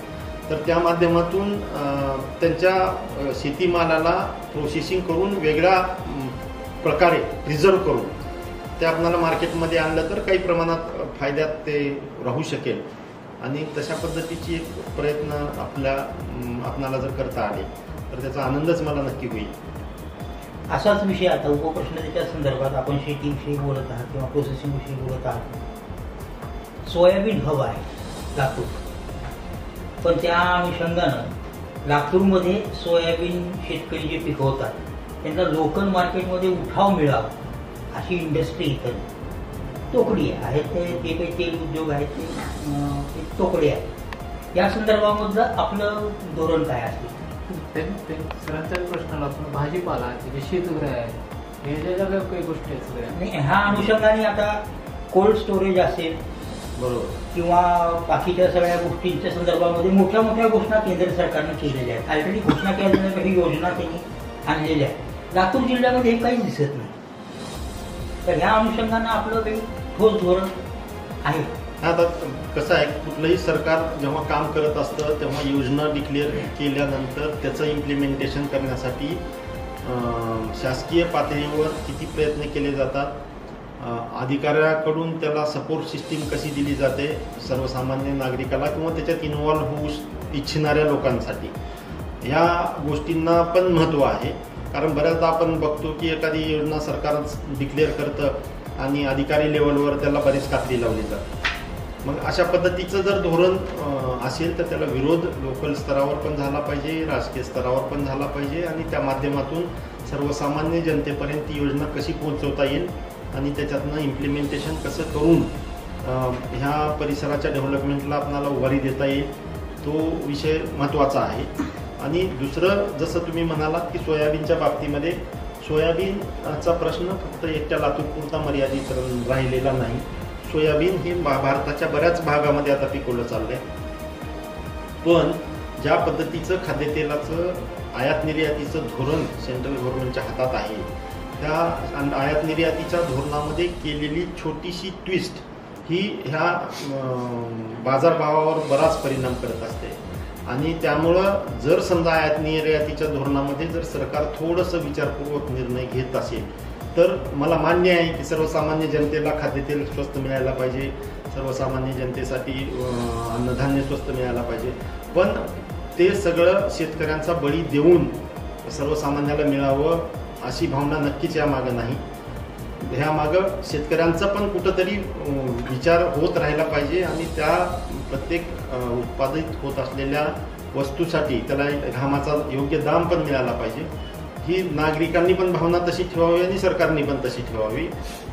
तर त्या माध्यमातून त्यांच्या शेतीमालाला प्रोसेसिंग करून वेगळ्या प्रकारे प्रिझर्व करून ते आपल्याला मार्केटमध्ये आणलं तर काही प्रमाणात फायद्यात ते राहू शकेल. आणि तशा पद्धतीची एक प्रयत्न आपल्याला जर करता आले तर त्याचा आनंदच मला नक्की होईल. असाच विषय आता उपप्रश्नाच्या संदर्भात आपण शेतीविषयी बोलत आहात किंवा प्रोसेसिंग विषयी बोलत आहात. सोयाबीन हब आहे लातूर, पण त्या अनुषंगानं लातूरमध्ये सोयाबीन शेतकरी जे पिकवतात त्यांना लोकल मार्केटमध्ये उठाव मिळावा अशी इंडस्ट्री इथं तोकडी आहे. ते जे काही तेल उद्योग आहेत ते तोकडे आहेत. या संदर्भामधलं आपलं धोरण काय असेल? सरांच्याच प्रश्नाला आपण भाजीपाला जे शीतगृह आहे हे ज्या काही गोष्टी आहेत सगळ्या नाही, ह्या अनुषंगाने आता कोल्ड स्टोरेज असेल बरोबर किंवा बाकीच्या सगळ्या गोष्टींच्या संदर्भामध्ये मोठ्या मोठ्या घोषणा केंद्र सरकारने केलेल्या आहेत. ऑलरेडी घोषणा केलेल्या काही योजना त्यांनी आणलेल्या आहेत. लातूर जिल्ह्यामध्ये हे काहीच दिसत नाही. तर ह्या अनुषंगानं आपलं काही ठोस धोरण आहे? आता कसं आहे, कुठलंही सरकार जेव्हा काम करत असतं तेव्हा योजना डिक्लेअर केल्यानंतर त्याचं इम्प्लिमेंटेशन करण्यासाठी शासकीय पातळीवर किती प्रयत्न केले जातात, अधिकाऱ्याकडून त्याला सपोर्ट सिस्टीम कशी दिली जाते सर्वसामान्य नागरिकाला किंवा त्याच्यात इन्व्हॉल्व्ह होऊ इच्छिणाऱ्या लोकांसाठी, ह्या गोष्टींना पण महत्त्व आहे. कारण बऱ्याचदा आपण बघतो की एखादी योजना सरकारच डिक्लेअर करतं आणि अधिकारी लेवलवर त्याला बरीच कात्री लावली जाते. मग अशा पद्धतीचं जर धोरण असेल तर त्याला विरोध लोकल स्तरावर पण झाला पाहिजे, राजकीय स्तरावर पण झाला पाहिजे आणि त्या माध्यमातून सर्वसामान्य जनतेपर्यंत ती योजना कशी पोहोचवता येईल आणि त्याच्यातनं इम्प्लिमेंटेशन कसं करून ह्या परिसराच्या डेव्हलपमेंटला आपल्याला उभारी देता येईल तो विषय महत्त्वाचा आहे. आणि दुसरं जसं तुम्ही म्हणालात की सोयाबीनच्या बाबतीमध्ये सोयाबीनचा प्रश्न फक्त एकट्या लातूरपुरता मर्यादित राहिलेला नाही. सोयाबीन हे भारताच्या बऱ्याच भागामध्ये आता पिकवलं चाललंय. पण ज्या पद्धतीचं खाद्यतेलाचं आयात निर्यातीचं धोरण सेंट्रल गव्हर्नमेंटच्या हातात आहे त्या आयात निर्यातीच्या धोरणामध्ये केलेली छोटीशी ट्विस्ट ही ह्या बाजारभावावर बराच परिणाम करत असते. आणि त्यामुळं जर समजा आयात निर्यातीच्या धोरणामध्ये जर सरकार थोडंसं विचारपूर्वक निर्णय घेत असेल तर मला मान्य आहे की सर्वसामान्य जनतेला खाद्यतेल स्वस्त मिळायला पाहिजे, सर्वसामान्य जनतेसाठी अन्नधान्य स्वस्त मिळायला पाहिजे, पण ते सगळं शेतकऱ्यांचा बळी देऊन सर्वसामान्याला मिळावं अशी भावना नक्कीच यामागं नाही. ह्यामागं शेतकऱ्यांचा पण कुठंतरी विचार होत राहिला पाहिजे आणि त्या प्रत्येक उत्पादित होत असलेल्या वस्तूसाठी त्याला घामाचा योग्य दाम पण मिळाला पाहिजे. ही नागरिकांनी पण भावना तशी ठेवावी आणि सरकारने पण तशी ठेवावी.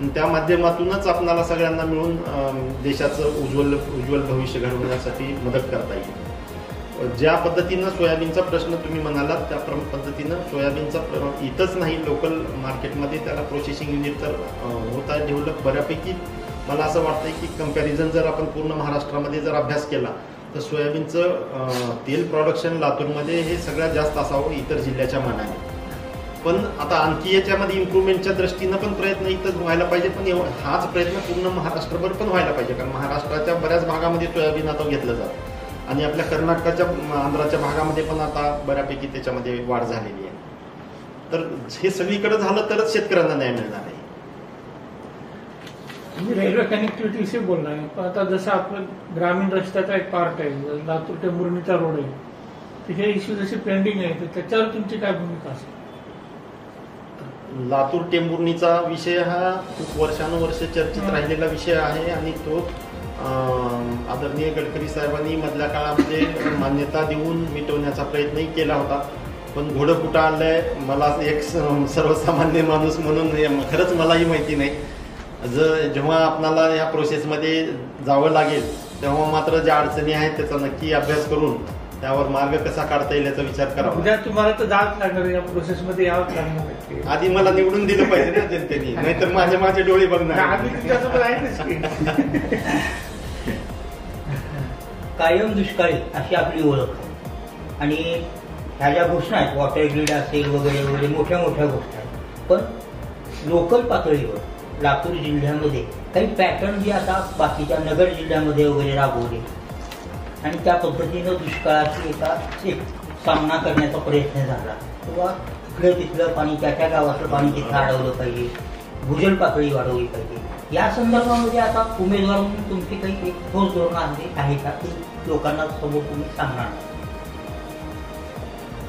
त्या माध्यमातूनच आपणाला सगळ्यांना मिळून देशाचं उज्ज्वल भविष्य घडवण्यासाठी मदत करता येईल. ज्या पद्धतीनं सोयाबीनचा प्रश्न तुम्ही म्हणालात त्या पद्धतीनं सोयाबीनचा इथंच नाही, लोकल मार्केटमध्ये त्याला प्रोसेसिंग युनिट तर होत आहे डेव्हलप बऱ्यापैकी. मला असं वाटतंय की कंपॅरिझन जर आपण पूर्ण महाराष्ट्रामध्ये जर अभ्यास केला तर सोयाबीनचं तेल प्रोडक्शन लातूरमध्ये हे सगळ्यात जास्त असावं इतर जिल्ह्याच्या मानाने. पण आता आणखी याच्यामध्ये इम्प्रूव्हमेंटच्या दृष्टीनं पण प्रयत्न इथं व्हायला पाहिजे, पण हाच प्रयत्न पूर्ण महाराष्ट्रभर पण व्हायला पाहिजे, कारण महाराष्ट्राच्या बऱ्याच भागामध्ये सोयाबीन आता घेतलं जातं आणि आपल्या कर्नाटकाच्या आंध्राच्या भागामध्ये पण आता बऱ्यापैकी त्याच्यामध्ये वाढ झालेली आहे. तर हे सगळीकडे झालं तरच शेतकऱ्यांना न्याय मिळणार आहे. रेल्वे कनेक्टिव्हिटी विषयी बोलणार आहे, पण आता जसं आपलं ग्रामीण रस्त्याचा एक पार्ट आहे, लातूर ते मुरमीचा रोड आहे, तर हे इश्यू जसे पेंडिंग आहे, तर त्याच्यावर तुमची काय भूमिका असेल? लातूर टेंभुर्णीचा विषय हा खूप वर्षानुवर्ष चर्चेत राहिलेला विषय आहे आणि तो आदरणीय गडकरी साहेबांनी मधल्या काळामध्ये मान्यता देऊन मिटवण्याचा प्रयत्नही केला होता. पण घोडं कुठं आलंय मला एक सर्वसामान्य माणूस म्हणून खरंच मलाही माहिती नाही. जेव्हा आपणाला या प्रोसेसमध्ये जावं लागेल तेव्हा मात्र ज्या अडचणी आहेत त्याचा नक्की अभ्यास करून त्यावर मार्ग कसा काढता येईल याचा विचार करावा. उद्या तुम्हाला तर जावंच लागणार, या प्रोसेसमध्ये यावंच लागणार. आधी मला निवडून दिलं पाहिजे ना जनतेने, नाहीतर माझे डोळे बघणार. आम्ही तुमच्यासोबत आहेच की. कायम दुष्काळी अशी आपली ओळख आहे आणि ह्या ज्या घोषणा आहेत, वॉटर ग्रीड असेल वगैरे वगैरे मोठ्या मोठ्या गोष्टी आहेत, पण लोकल पातळीवर लातूर जिल्ह्यामध्ये काही पॅटर्न जे आता बाकीच्या नगर जिल्ह्यामध्ये वगैरे राबवले आणि त्या पद्धतीनं दुष्काळाची एक सामना करण्याचा प्रयत्न झाला किंवा इकडे तिथलं पाणी त्या गावातलं पाणी तिथं अडवलं पाहिजे, भूजल पातळी वाढवली पाहिजे. या संदर्भामध्ये आता उमेदवार म्हणून तुमची काही एक ठोस धोरण आहे का की लोकांना समोर तुम्ही सांगणार?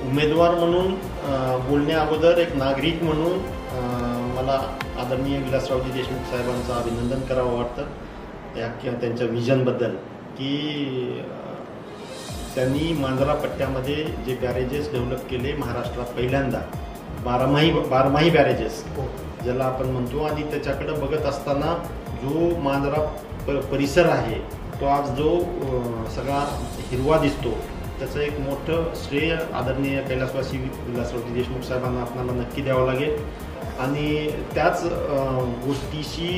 उमेदवार म्हणून बोलण्या अगोदर एक नागरिक म्हणून मला आदरणीय विलासरावजी देशमुख साहेबांचं अभिनंदन करावं वाटतं त्यांच्या विजनबद्दल, की त्यांनी मांजरा पट्ट्यामध्ये जे बॅरेजेस डेव्हलप केले महाराष्ट्रात पहिल्यांदा, बारमाही बॅरेजेस ज्याला आपण म्हणतो, आणि त्याच्याकडे बघत असताना जो मांजरा परिसर आहे तो आज जो सगळा हिरवा दिसतो त्याचं एक मोठं श्रेय आदरणीय कैलासवासी विलासरावजी देशमुख साहेबांना आपल्याला नक्की द्यावं लागेल. आणि त्याच गोष्टीशी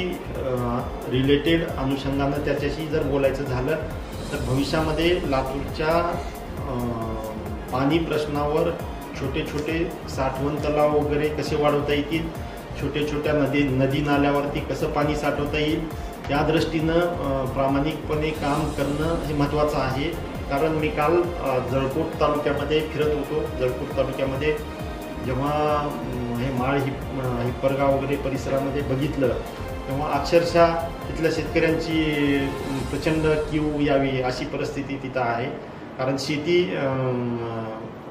रिलेटेड अनुषंगानं त्याच्याशी जर बोलायचं झालं तर भविष्यामध्ये लातूरच्या पाणी प्रश्नावर छोटे छोटे साठवण तलाव वगैरे कसे वाढवता येतील, छोट्या छोट्या नदी नाल्यावरती कसं पाणी साठवता येईल, त्या दृष्टीनं प्रामाणिकपणे काम करणं हे महत्त्वाचं आहे. कारण मी काल जळकोट तालुक्यामध्ये फिरत होतो. जळकोट तालुक्यामध्ये जेव्हा हे माळ हिप्परगाव वगैरे परिसरामध्ये बघितलं तेव्हा अक्षरशः तिथल्या शेतकऱ्यांची प्रचंड क्यू यावी अशी परिस्थिती तिथं आहे. कारण शेती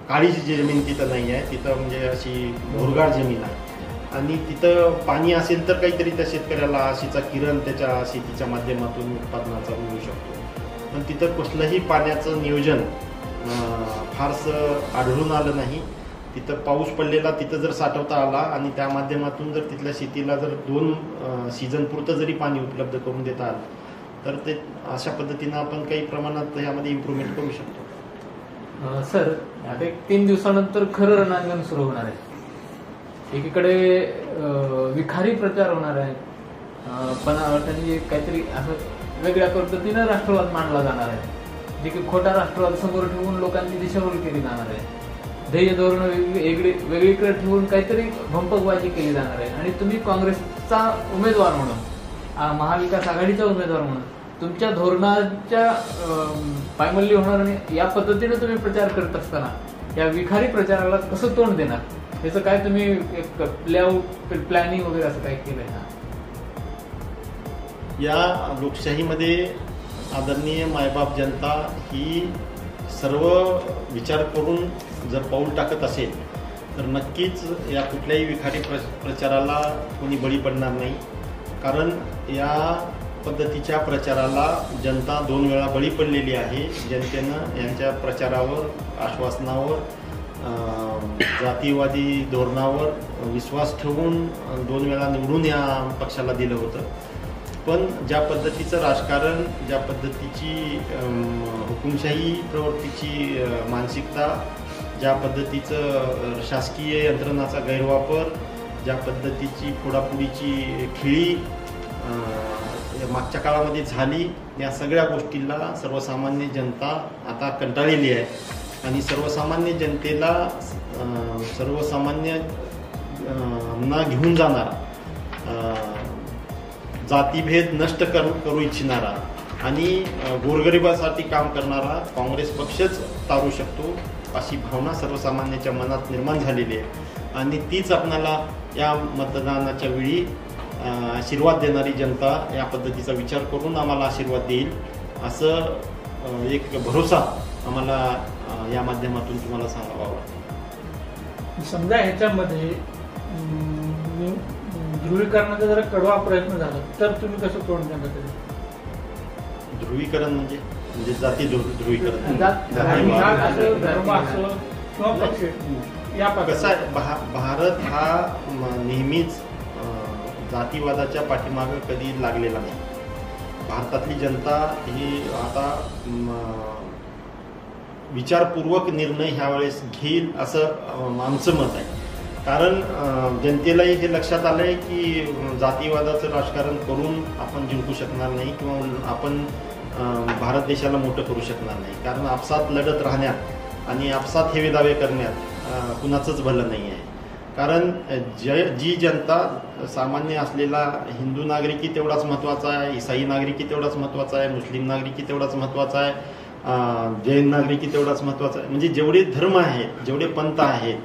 काळीची जमीन तिथं नाही आहे, तिथं म्हणजे अशी भुरगाळ जमीन आहे आणि तिथं पाणी असेल तर काहीतरी त्या शेतकऱ्याला आशेचा किरण त्याच्या शेतीच्या माध्यमातून उत्पादनाचा मिळू शकतो. पण तिथं कुठलंही पाण्याचं नियोजन फारसं आढळून आलं नाही. तिथं पाऊस पडलेला तिथं जर साठवता आला आणि त्या माध्यमातून जर तिथल्या शेतीला जर 2 सीझन पुरतं जरी पाणी उपलब्ध करून देता आलं तर ते अशा पद्धतीनं आपण काही प्रमाणात यामध्ये इम्प्रूव्हमेंट करू शकतो. सर, आता 3 दिवसानंतर खरं रणांगण सुरू होणार आहे. एकीकडे विखारी प्रचार होणार आहे, पण त्यांनी काहीतरी असं वेगळ्या पद्धतीनं राष्ट्रवाद मांडला जाणार आहे, जे की खोटा राष्ट्रवाद समोर ठेवून लोकांची दिशाभूल केली जाणार आहे. ध्येय धोरण वेगळीकडे ठेवून काहीतरी भंपकबाजी केली जाणार आहे. आणि तुम्ही काँग्रेसचा उमेदवार म्हणून, महाविकास आघाडीचा उमेदवार म्हणून तुमच्या धोरणाच्या पायमल्ली होणार आणि या पद्धतीने तुम्ही प्रचार करत असताना या विखारी प्रचाराला कसं तोंड देणार? त्याचं काय तुम्ही एक प्लेआउट प्लॅनिंग वगैरे असं काय केलंय का? या लोकशाहीमध्ये आदरणीय मायबाप जनता ही सर्व विचार करून जर पाऊल टाकत असेल तर नक्कीच या कुठल्याही विखारी प्रचाराला कोणी बळी पडणार नाही. कारण या पद्धतीच्या प्रचाराला जनता 2 वेळा बळी पडलेली आहे. जनतेनं यांच्या प्रचारावर, आश्वासनावर, जातीवादी धोरणावर विश्वास ठेवून 2 वेळा निवडून या पक्षाला दिलं होतं. पण ज्या पद्धतीचं राजकारण, ज्या पद्धतीची हुकुमशाही प्रवृत्तीची मानसिकता, ज्या पद्धतीचं शासकीय यंत्रणाचा गैरवापर, ज्या पद्धतीची फोडाफोडीची खेळी मागच्या काळामध्ये झाली, या सगळ्या गोष्टीला सर्वसामान्य जनता आता कंटाळलेली आहे. आणि सर्वसामान्य जनतेला सर्वसामान्यांना घेऊन जाणारा, जातीभेद नष्ट करू इच्छिणारा आणि गोरगरिबासाठी काम करणारा काँग्रेस पक्षच तारू शकतो अशी भावना सर्वसामान्यांच्या मनात निर्माण झालेली आहे. आणि तीच आपणाला या मतदानाच्या वेळी आशीर्वाद देणारी जनता या पद्धतीचा विचार करून आम्हाला आशीर्वाद देईल असं एक भरोसा आम्हाला या माध्यमातून तुम्हाला सांगावा वाटतं. समजा ह्याच्यामध्ये ध्रुवीकरणाचा जर कडवा प्रयत्न झाला तर तुम्ही कसं तोंड देणार त्याला? ध्रुवीकरण म्हणजे जाती ध्रुवीकरण, धर्म असो किंवा पक्ष या कसं आहे, भारत हा नेहमीच जातीवादाच्या पाठीमागं कधी लागलेला नाही. भारतातली जनता ही आता विचारपूर्वक निर्णय ह्यावेळेस घेईल असं आमचं मत आहे. कारण जनतेलाही हे लक्षात आलं आहे की जातीवादाचं राजकारण करून आपण जिंकू शकणार नाही किंवा आपण भारत देशाला मोठं करू शकणार नाही. कारण आपसात लढत राहण्यात आणि आपसात हेवे दावे करण्यात कुणाचंच भलं नाही आहे. कारण जी जनता सामान्य असलेला हिंदू नागरिकी तेवढाच महत्त्वाचा आहे, ईसाई नागरिकी तेवढाच महत्त्वाचा आहे, मुस्लिम नागरिकी तेवढाच महत्त्वाचा आहे, जैन नागरिकी तेवढाच महत्त्वाचा आहे. म्हणजे जेवढे धर्म आहेत, जेवढे पंथ आहेत,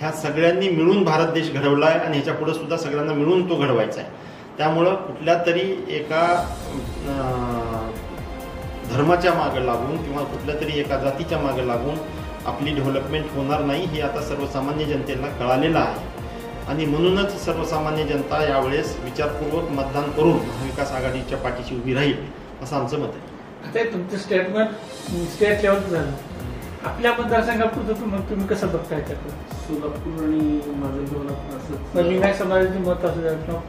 ह्या सगळ्यांनी मिळून भारत देश घडवला आहे आणि ह्याच्या पुढे सुद्धा सगळ्यांना मिळून तो घडवायचा आहे. त्यामुळं कुठल्या तरी एका धर्माच्या मागं लागून किंवा कुठल्या तरी एका जातीच्या मागं लागून आपली डेव्हलपमेंट होणार नाही हे आता सर्वसामान्य जनतेला कळालेलं आहे. आणि म्हणूनच सर्वसामान्य जनता यावेळेस विचारपूर्वक मतदान करून महाविकास आघाडीच्या पाठीशी उभी राहील असं आमचं मत आहे. आता तुमचं स्टेटमेंट स्टेट लेवलचं झालं, आपल्या मतदारसंघापुरतं तुम्ही कसं बघताय त्याकडे? सोलापूर आणि माझं सोलापूर असं लिंगायत समाजाची मत असू द्या किंवा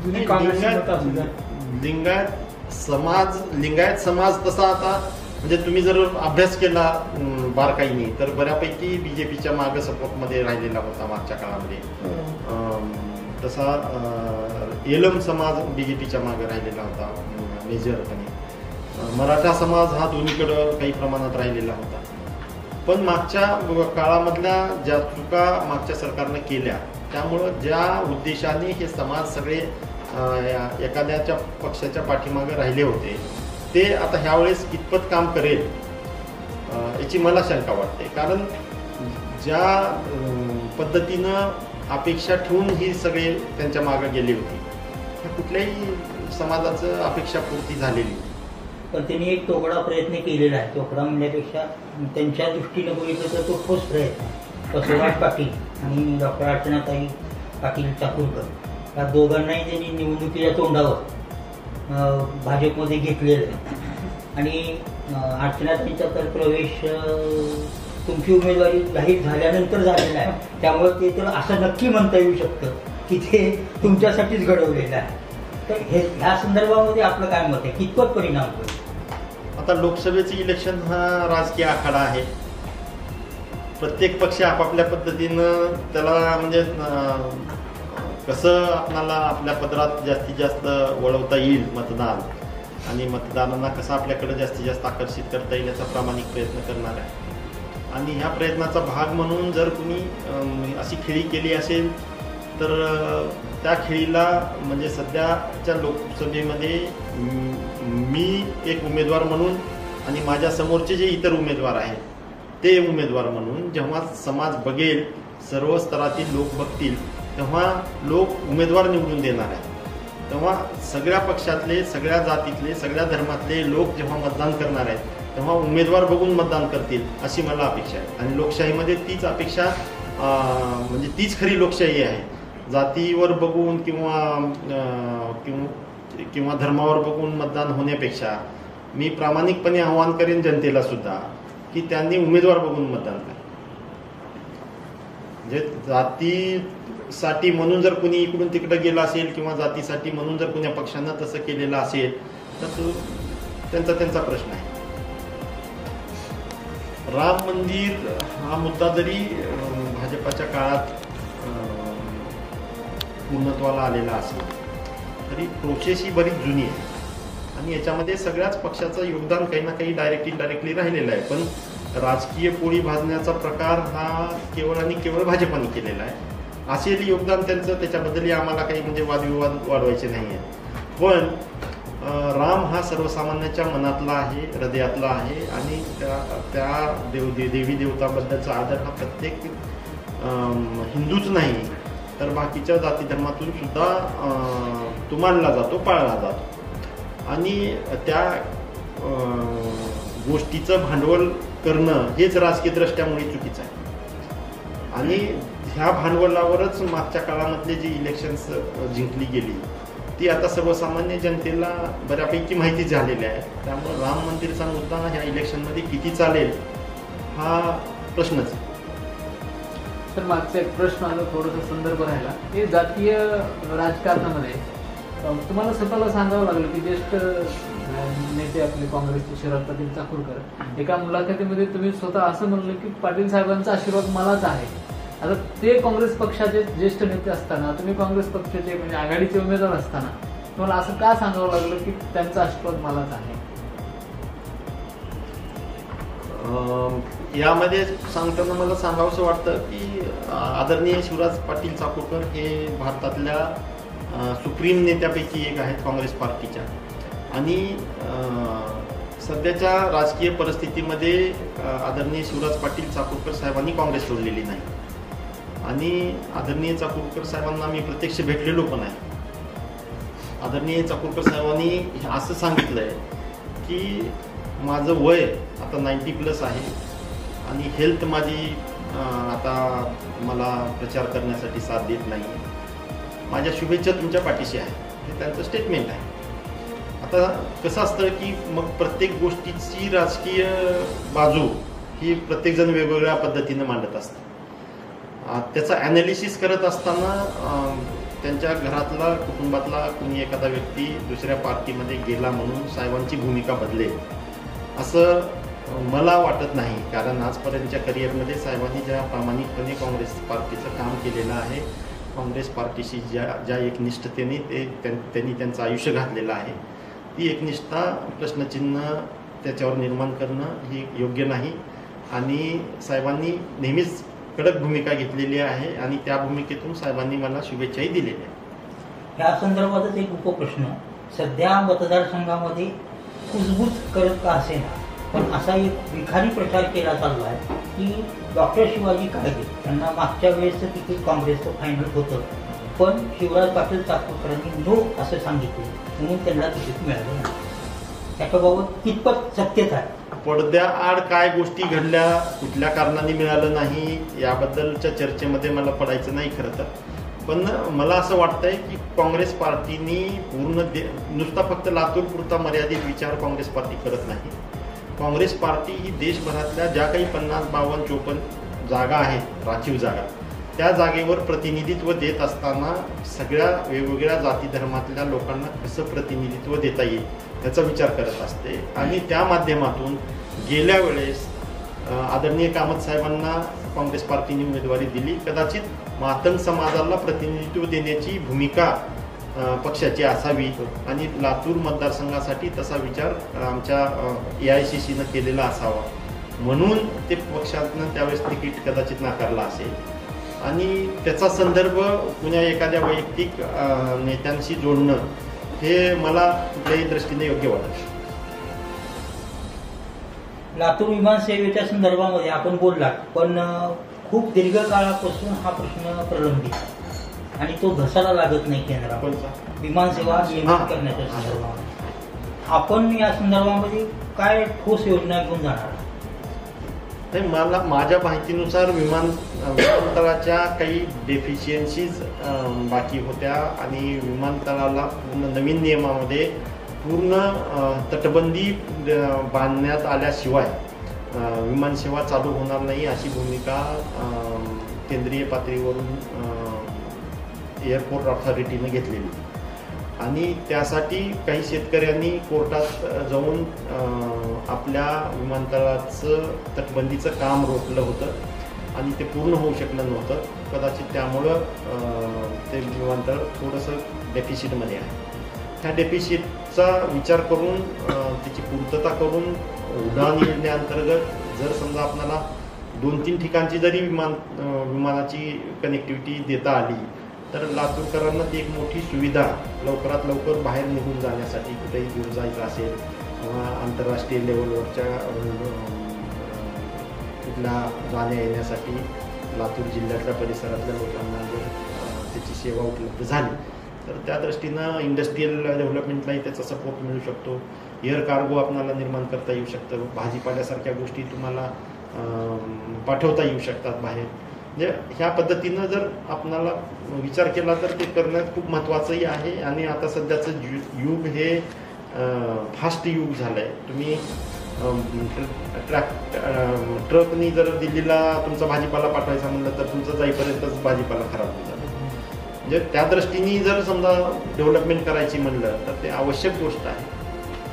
जुनी काँग्रेसची मत असू द्या, लिंगायत समाज तसा आता म्हणजे तुम्ही जर अभ्यास केला बारकाईने तर बऱ्यापैकी बीजेपीच्या मागे सपोर्टमध्ये राहिलेला होता मागच्या काळामध्ये. तसा येलम समाज बीजेपीच्या मागे राहिलेला होता मेजरपणे. मराठा समाज हा दोन्हीकडं काही प्रमाणात राहिलेला होता. पण मागच्या काळामधल्या ज्या चुका मागच्या सरकारनं केल्या त्यामुळं ज्या उद्देशाने हे समाज सगळे एखाद्याच्या पक्षाच्या पाठीमागे राहिले होते ते आता ह्यावेळेस कितपत काम करेल याची मला शंका वाटते. कारण ज्या पद्धतीनं अपेक्षा ठेवून ही सगळे त्यांच्या मागे गेली होती कुठल्याही समाजाचं अपेक्षापूर्ती झालेली. पण त्यांनी एक तोकडा प्रयत्न केलेला आहे. तोकडा म्हणण्यापेक्षा त्यांच्या दृष्टीनं बघितलं तर तो ठोस प्रयत्न. बसवराज पाटील आणि डॉक्टर अर्चनाताई पाटील चाकूरकर या दोघांनाही त्यांनी निवडणुकीच्या तोंडावर भाजपमध्ये घेतलेलं आहे. आणि अर्चनाताईंचा तर प्रवेश तुमची उमेदवारी जाहीर झाल्यानंतर झालेला आहे. त्यामुळे ते तर असं नक्की म्हणता येऊ शकतं की ते तुमच्यासाठीच घडवलेलं आहे. तर ह्या संदर्भामध्ये आपलं काय मत आहे, कितपत परिणाम होईल? आता लोकसभेचं इलेक्शन हा राजकीय आखाडा आहे. प्रत्येक पक्ष आपापल्या पद्धतीनं त्याला म्हणजे कसं आपल्याला आपल्या पदरात जास्तीत जास्त वळवता येईल मतदान आणि मतदारांना कसं आपल्याकडे जास्तीत जास्त आकर्षित करता येईल याचा प्रामाणिक प्रयत्न करणार आहे. आणि ह्या प्रयत्नाचा भाग म्हणून जर कुणी अशी खेळी केली असेल तर त्या खेळीला म्हणजे सध्याच्या लोकसभेमध्ये मी एक उमेदवार म्हणून आणि माझ्या समोरचे जे इतर उमेदवार आहेत ते उमेदवार म्हणून जेव्हा समाज बघेल, सर्व स्तरातील लोक बघतील, तेव्हा लोक उमेदवार निवडून देणार आहेत. तेव्हा सगळ्या पक्षातले, सगळ्या जातीतले, सगळ्या धर्मातले लोक जेव्हा मतदान करणार आहेत, तेव्हा उमेदवार बघून मतदान करतील अशी मला अपेक्षा आहे. आणि लोकशाहीमध्ये तीच अपेक्षा, म्हणजे तीच खरी लोकशाही आहे. जातीवर बघून किंवा धर्मावर बघून मतदान होण्यापेक्षा मी प्रामाणिकपणे आवाहन करेन जनतेला सुद्धा की त्यांनी उमेदवार बघून मतदान करा. म्हणजे जातीसाठी म्हणून जर कुणी इकडून तिकडे गेला असेल किंवा जातीसाठी म्हणून जर कुण्या पक्षानं तसं केलेलं असेल तर तो त्यांचा प्रश्न आहे. राम मंदिर हा मुद्दा जरी भाजपाच्या काळात पूर्णत्वाला आलेला असेल तरी प्रोसेस ही बरीच जुनी आहे आणि याच्यामध्ये सगळ्याच पक्षाचं योगदान काही ना काही इनडायरेक्टली राहिलेलं आहे. पण राजकीय पोळी भाजण्याचा प्रकार हा केवळ आणि केवळ भाजपाने केलेला आहे. असेल योगदान त्यांचं, त्याच्याबद्दलही आम्हाला काही म्हणजे वादविवाद वाढवायचे नाही आहेत. पण राम हा सर्वसामान्याच्या मनातला आहे, हृदयातला आहे आणि त्या देवी देवताबद्दलचा आदर हा प्रत्येक हिंदूच नाही तर बाकीच्या जाती धर्मातून सुद्धा तो मानला जातो, पाळला जातो. आणि त्या गोष्टीचं भांडवल करणं हेच राजकीय दृष्ट्यामुळे चुकीचं आहे. आणि ह्या भांडवलावरच मागच्या काळामधले जी इलेक्शन्स जिंकली गेली ती आता सर्वसामान्य जनतेला बऱ्यापैकी माहिती झालेली आहे. त्यामुळे राम मंदिरचा मुद्दा ह्या इलेक्शनमध्ये किती चालेल हा प्रश्नच आहे. तर मागचा एक प्रश्न आला, थोडासा संदर्भ राहिला, हे जातीय राजकारणामध्ये तुम्हाला स्वतःला सांगावं लागलं की ज्येष्ठ नेते आपले काँग्रेसचे शरद पाटील चाकूरकर एका मुलाखतीमध्ये तुम्ही स्वतः असं म्हणलं की पाटील साहेबांचा आशीर्वाद मलाच आहे. आता ते काँग्रेस पक्षाचे ज्येष्ठ नेते असताना, तुम्ही काँग्रेस पक्षाचे म्हणजे आघाडीचे उमेदवार असताना तुम्हाला असं का सांगावं लागलं की त्यांचा आशीर्वाद मलाच आहे? यामध्ये सांगताना मला सांगावंसं वाटतं की आदरणीय शिवराज पाटील चाकूरकर हे भारतातल्या सुप्रीम नेत्यापैकी एक आहेत काँग्रेस पार्टीच्या. आणि सध्याच्या राजकीय परिस्थितीमध्ये आदरणीय शिवराज पाटील चाकूरकर साहेबांनी काँग्रेस सोडलेली नाही. आणि आदरणीय चाकूरकर साहेबांना मी प्रत्यक्ष भेटलेलो पण आहे. आदरणीय चाकूरकर साहेबांनी असं सांगितलंय की माझं वय आता 90+ आहे आणि हेल्थ माझी आता मला प्रचार करण्यासाठी साथ देत नाही. माझ्या शुभेच्छा तुमच्या पाठीशी आहे, हे त्यांचं स्टेटमेंट आहे. आता कसं असतं की मग प्रत्येक गोष्टीची राजकीय बाजू ही प्रत्येकजण वेगवेगळ्या पद्धतीनं मांडत असतं. त्याचा ॲनालिसिस करत असताना त्यांच्या घरातला, कुटुंबातला कोणी एखादा व्यक्ती दुसऱ्या पार्टीमध्ये गेला म्हणून साहेबांची भूमिका बदलेल असं मला वाटत नाही. कारण आजपर्यंतच्या करिअरमध्ये साहेबांनी ज्या प्रामाणिकपणे काँग्रेस पार्टीचं काम केलेलं आहे, काँग्रेस पार्टीशी ज्या एकनिष्ठतेने त्यांनी त्यांचं आयुष्य घातलेलं आहे, ती एकनिष्ठा प्रश्नचिन्ह त्याच्यावर निर्माण करणं ही योग्य नाही. आणि साहेबांनी नेहमीच कडक भूमिका घेतलेली आहे आणि त्या भूमिकेतून साहेबांनी मला शुभेच्छाही दिलेल्या आहेत. या संदर्भातच एक उपप्रश्न, सध्या मतदारसंघामध्ये कुजबूज करत का असेल पण असा एक विखारी प्रचार केला चालला आहे की डॉक्टर शिवाजी काळगे यांना मागच्या वेळेसचं तिकीट काँग्रेसचं फायनल होतं पण शिवराज पाटील चाकूरकरांनी नो असं सांगितलं म्हणून त्यांना तिकीट मिळालं नाही. त्याच्याबाबत कितपत सत्यता आहे? पडद्याआड काय गोष्टी घडल्या, कुठल्या कारणाने मिळालं नाही याबद्दलच्या चर्चेमध्ये मला पडायचं नाही खरं तर. पण मला असं वाटतंय की काँग्रेस पार्टीनी पूर्ण नुसता फक्त लातूर पुरता मर्यादित विचार काँग्रेस पार्टी करत नाही. काँग्रेस पार्टी ही देशभरातल्या ज्या काही 50, 52, 54 जागा आहेत, राखीव जागा, त्या जागेवर प्रतिनिधित्व देत असताना सगळ्या वेगवेगळ्या जाती धर्मातल्या लोकांना कसं प्रतिनिधित्व देता येईल याचा विचार करत असते. आणि त्या माध्यमातून गेल्या वेळेस आदरणीय कामत साहेबांना काँग्रेस पार्टीने उमेदवारी दिली. कदाचित मातंग समाजाला प्रतिनिधित्व देण्याची भूमिका पक्षाची असावी आणि लातूर मतदारसंघासाठी तसा विचार आमच्या AICCनं केलेला असावा म्हणून ते पक्षातनं त्यावेळेस तिकीट कदाचित नाकारला असेल. आणि त्याचा संदर्भ कुण्या एखाद्या वैयक्तिक नेत्यांशी जोडणं हे मला कुठल्याही दृष्टीने योग्य वाटत. लातूर विमानसेवेच्या संदर्भामध्ये आपण बोललात, पण खूप दीर्घकाळापासून हा प्रश्न प्रलंबित आहे आणि तो धसाला लागत नाही केंद्रात. कोणता? विमानसेवा नियमित करण्याच्या संदर्भामध्ये आपण या संदर्भामध्ये काय ठोस योजना घेऊन जाणार? नाही, मला माझ्या माहितीनुसार विमानतळाच्या काही डेफिशियन्सीज बाकी होत्या आणि विमानतळाला पूर्ण नवीन नियमामध्ये पूर्ण तटबंदी बांधण्यात आल्याशिवाय विमानसेवा चालू होणार नाही अशी भूमिका केंद्रीय पातळीवरून एअरपोर्ट ऑथॉरिटीने घेतलेली आणि त्यासाठी काही शेतकऱ्यांनी कोर्टात जाऊन आपल्या विमानतळाचं तटबंदीचं काम रोखलं होतं आणि ते पूर्ण होऊ शकलं नव्हतं. कदाचित त्यामुळं ते विमानतळ थोडंसं डेफिसिटमध्ये आहे. ह्या डेफिसिटचा विचार करून त्याची पूर्तता करून उडान योजनेअंतर्गत जर समजा आपल्याला 2-3 ठिकाणची जरी विमानाची कनेक्टिव्हिटी देता आली तर लातूरकरांना ती एक मोठी सुविधा लवकरात लवकर बाहेर निघून जाण्यासाठी, कुठेही घेऊन जायचं असेल किंवा आंतरराष्ट्रीय लेवलवरच्या कुठल्या जाण्या येण्यासाठी लातूर जिल्ह्यातल्या परिसरातल्या लोकांना जर त्याची सेवा उपलब्ध झाली तर त्या दृष्टीनं इंडस्ट्रीयल डेव्हलपमेंटलाही त्याचा सपोर्ट मिळू शकतो. एअर कार्गो आपल्याला निर्माण करता येऊ शकतं. भाजीपाल्यासारख्या गोष्टी तुम्हाला पाठवता येऊ शकतात बाहेर. म्हणजे ह्या पद्धतीनं जर आपणाला विचार केला तर ते करणं खूप महत्त्वाचंही आहे आणि आता सध्याचं युग हे फास्ट युग झालं आहे. तुम्ही ट्रकनी जर दिल्लीला तुमचा भाजीपाला पाठवायचा म्हणलं तर तुमचं जाईपर्यंतच भाजीपाला खराब होऊन जातो. म्हणजे त्या दृष्टीने जर समजा डेव्हलपमेंट करायची म्हणलं तर ते आवश्यक गोष्ट आहे